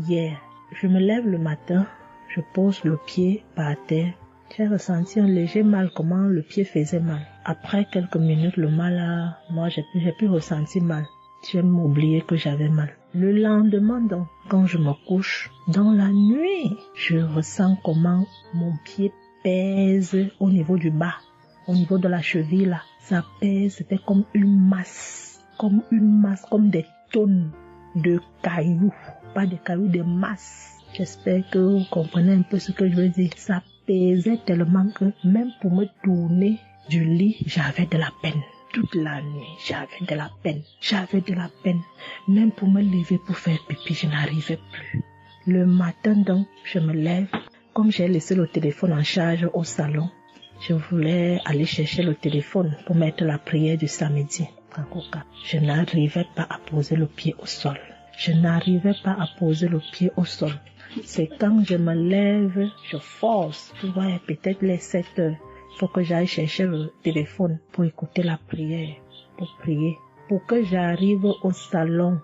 hier. Je me lève le matin, je pose le pied par terre. J'ai ressenti un léger mal, comment le pied faisait mal. Après quelques minutes, le mal j'ai pu ressentir mal. J'ai oublié que j'avais mal. Le lendemain donc, quand je me couche, dans la nuit, je ressens comment mon pied pèse au niveau du bas, au niveau de la cheville là. Ça pèse, c'était comme une masse, comme des tonnes de cailloux. Pas des cailloux, des masses. J'espère que vous comprenez un peu ce que je veux dire. Ça pesait tellement que même pour me tourner du lit, j'avais de la peine. Toute la nuit, j'avais de la peine. Même pour me lever pour faire pipi, je n'arrivais plus. Le matin donc, je me lève. Comme j'ai laissé le téléphone en charge au salon, je voulais aller chercher le téléphone pour mettre la prière du samedi. Je n'arrivais pas à poser le pied au sol. C'est quand je me lève, je force. Tu vois, peut-être les 7 heures. Il faut que j'aille chercher le téléphone pour écouter la prière, pour prier. Pour que j'arrive au salon,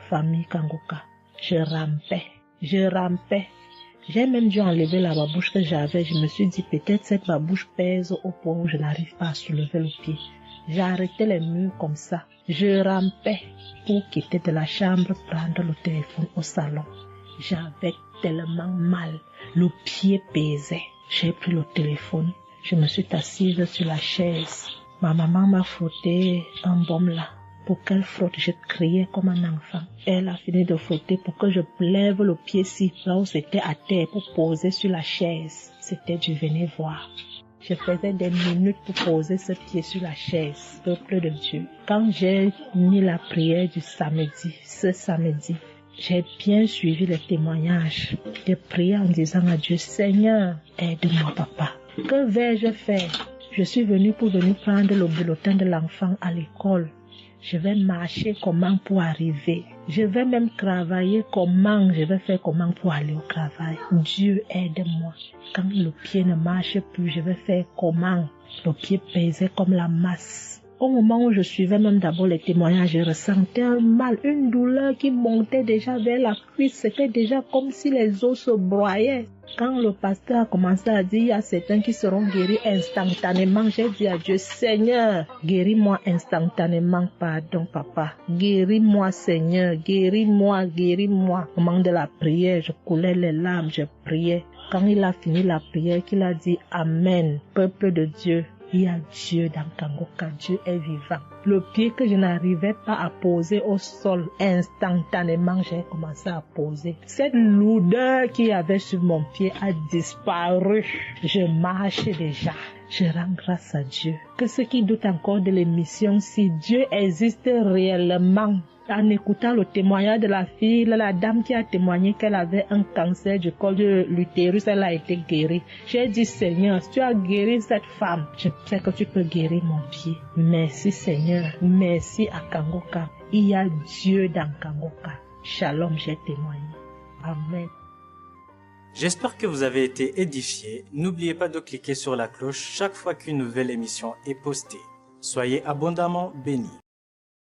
famille Kangoka, je rampais. J'ai même dû enlever la babouche que j'avais. Je me suis dit, peut-être cette babouche pèse au point où je n'arrive pas à soulever le pied. J'ai arrêté les murs comme ça. Je rampais pour quitter de la chambre, prendre le téléphone au salon. J'avais tellement mal. Le pied pesait. J'ai pris le téléphone. Je me suis assise sur la chaise. Ma maman m'a frotté un baume là. Pour qu'elle frotte, je criais comme un enfant. Elle a fini de frotter pour que je lève le pied-ci, là où c'était à terre, pour poser sur la chaise. C'était du venez voir. Je faisais des minutes pour poser ce pied sur la chaise, peuple de Dieu. Quand j'ai mis la prière du samedi, ce samedi, j'ai bien suivi les témoignages. J'ai prié en disant à Dieu, Seigneur, aide-moi papa. Que vais-je faire? Je suis venue pour venir prendre le bulletin de l'enfant à l'école. Je vais marcher comment pour arriver. Je vais même travailler comment. Je vais faire comment pour aller au travail. Dieu aide-moi. Quand le pied ne marche plus, je vais faire comment? Le pied pesait comme la masse. Au moment où je suivais même d'abord les témoignages, je ressentais un mal, une douleur qui montait déjà vers la cuisse. C'était déjà comme si les os se broyaient. Quand le pasteur a commencé à dire, il y a certains qui seront guéris instantanément, j'ai dit à Dieu, Seigneur, guéris-moi instantanément, pardon papa. Guéris-moi Seigneur, guéris-moi, guéris-moi. Au moment de la prière, je coulais les larmes, je priais. Quand il a fini la prière, qu'il a dit Amen, peuple de Dieu. Il y a Dieu dans Kangoka, Dieu est vivant. Le pied que je n'arrivais pas à poser au sol, instantanément, j'ai commencé à poser. Cette lourdeur qu'il y avait sur mon pied a disparu. Je marche déjà. Je rends grâce à Dieu. Que ceux qui doutent encore de l'émission, si Dieu existe réellement, en écoutant le témoignage de la fille, la dame qui a témoigné qu'elle avait un cancer du col de l'utérus, elle a été guérie. J'ai dit, Seigneur, si tu as guéri cette femme, je sais que tu peux guérir mon pied. Merci Seigneur, merci à Kangoka. Il y a Dieu dans Kangoka. Shalom, j'ai témoigné. Amen. J'espère que vous avez été édifiés. N'oubliez pas de cliquer sur la cloche chaque fois qu'une nouvelle émission est postée. Soyez abondamment bénis.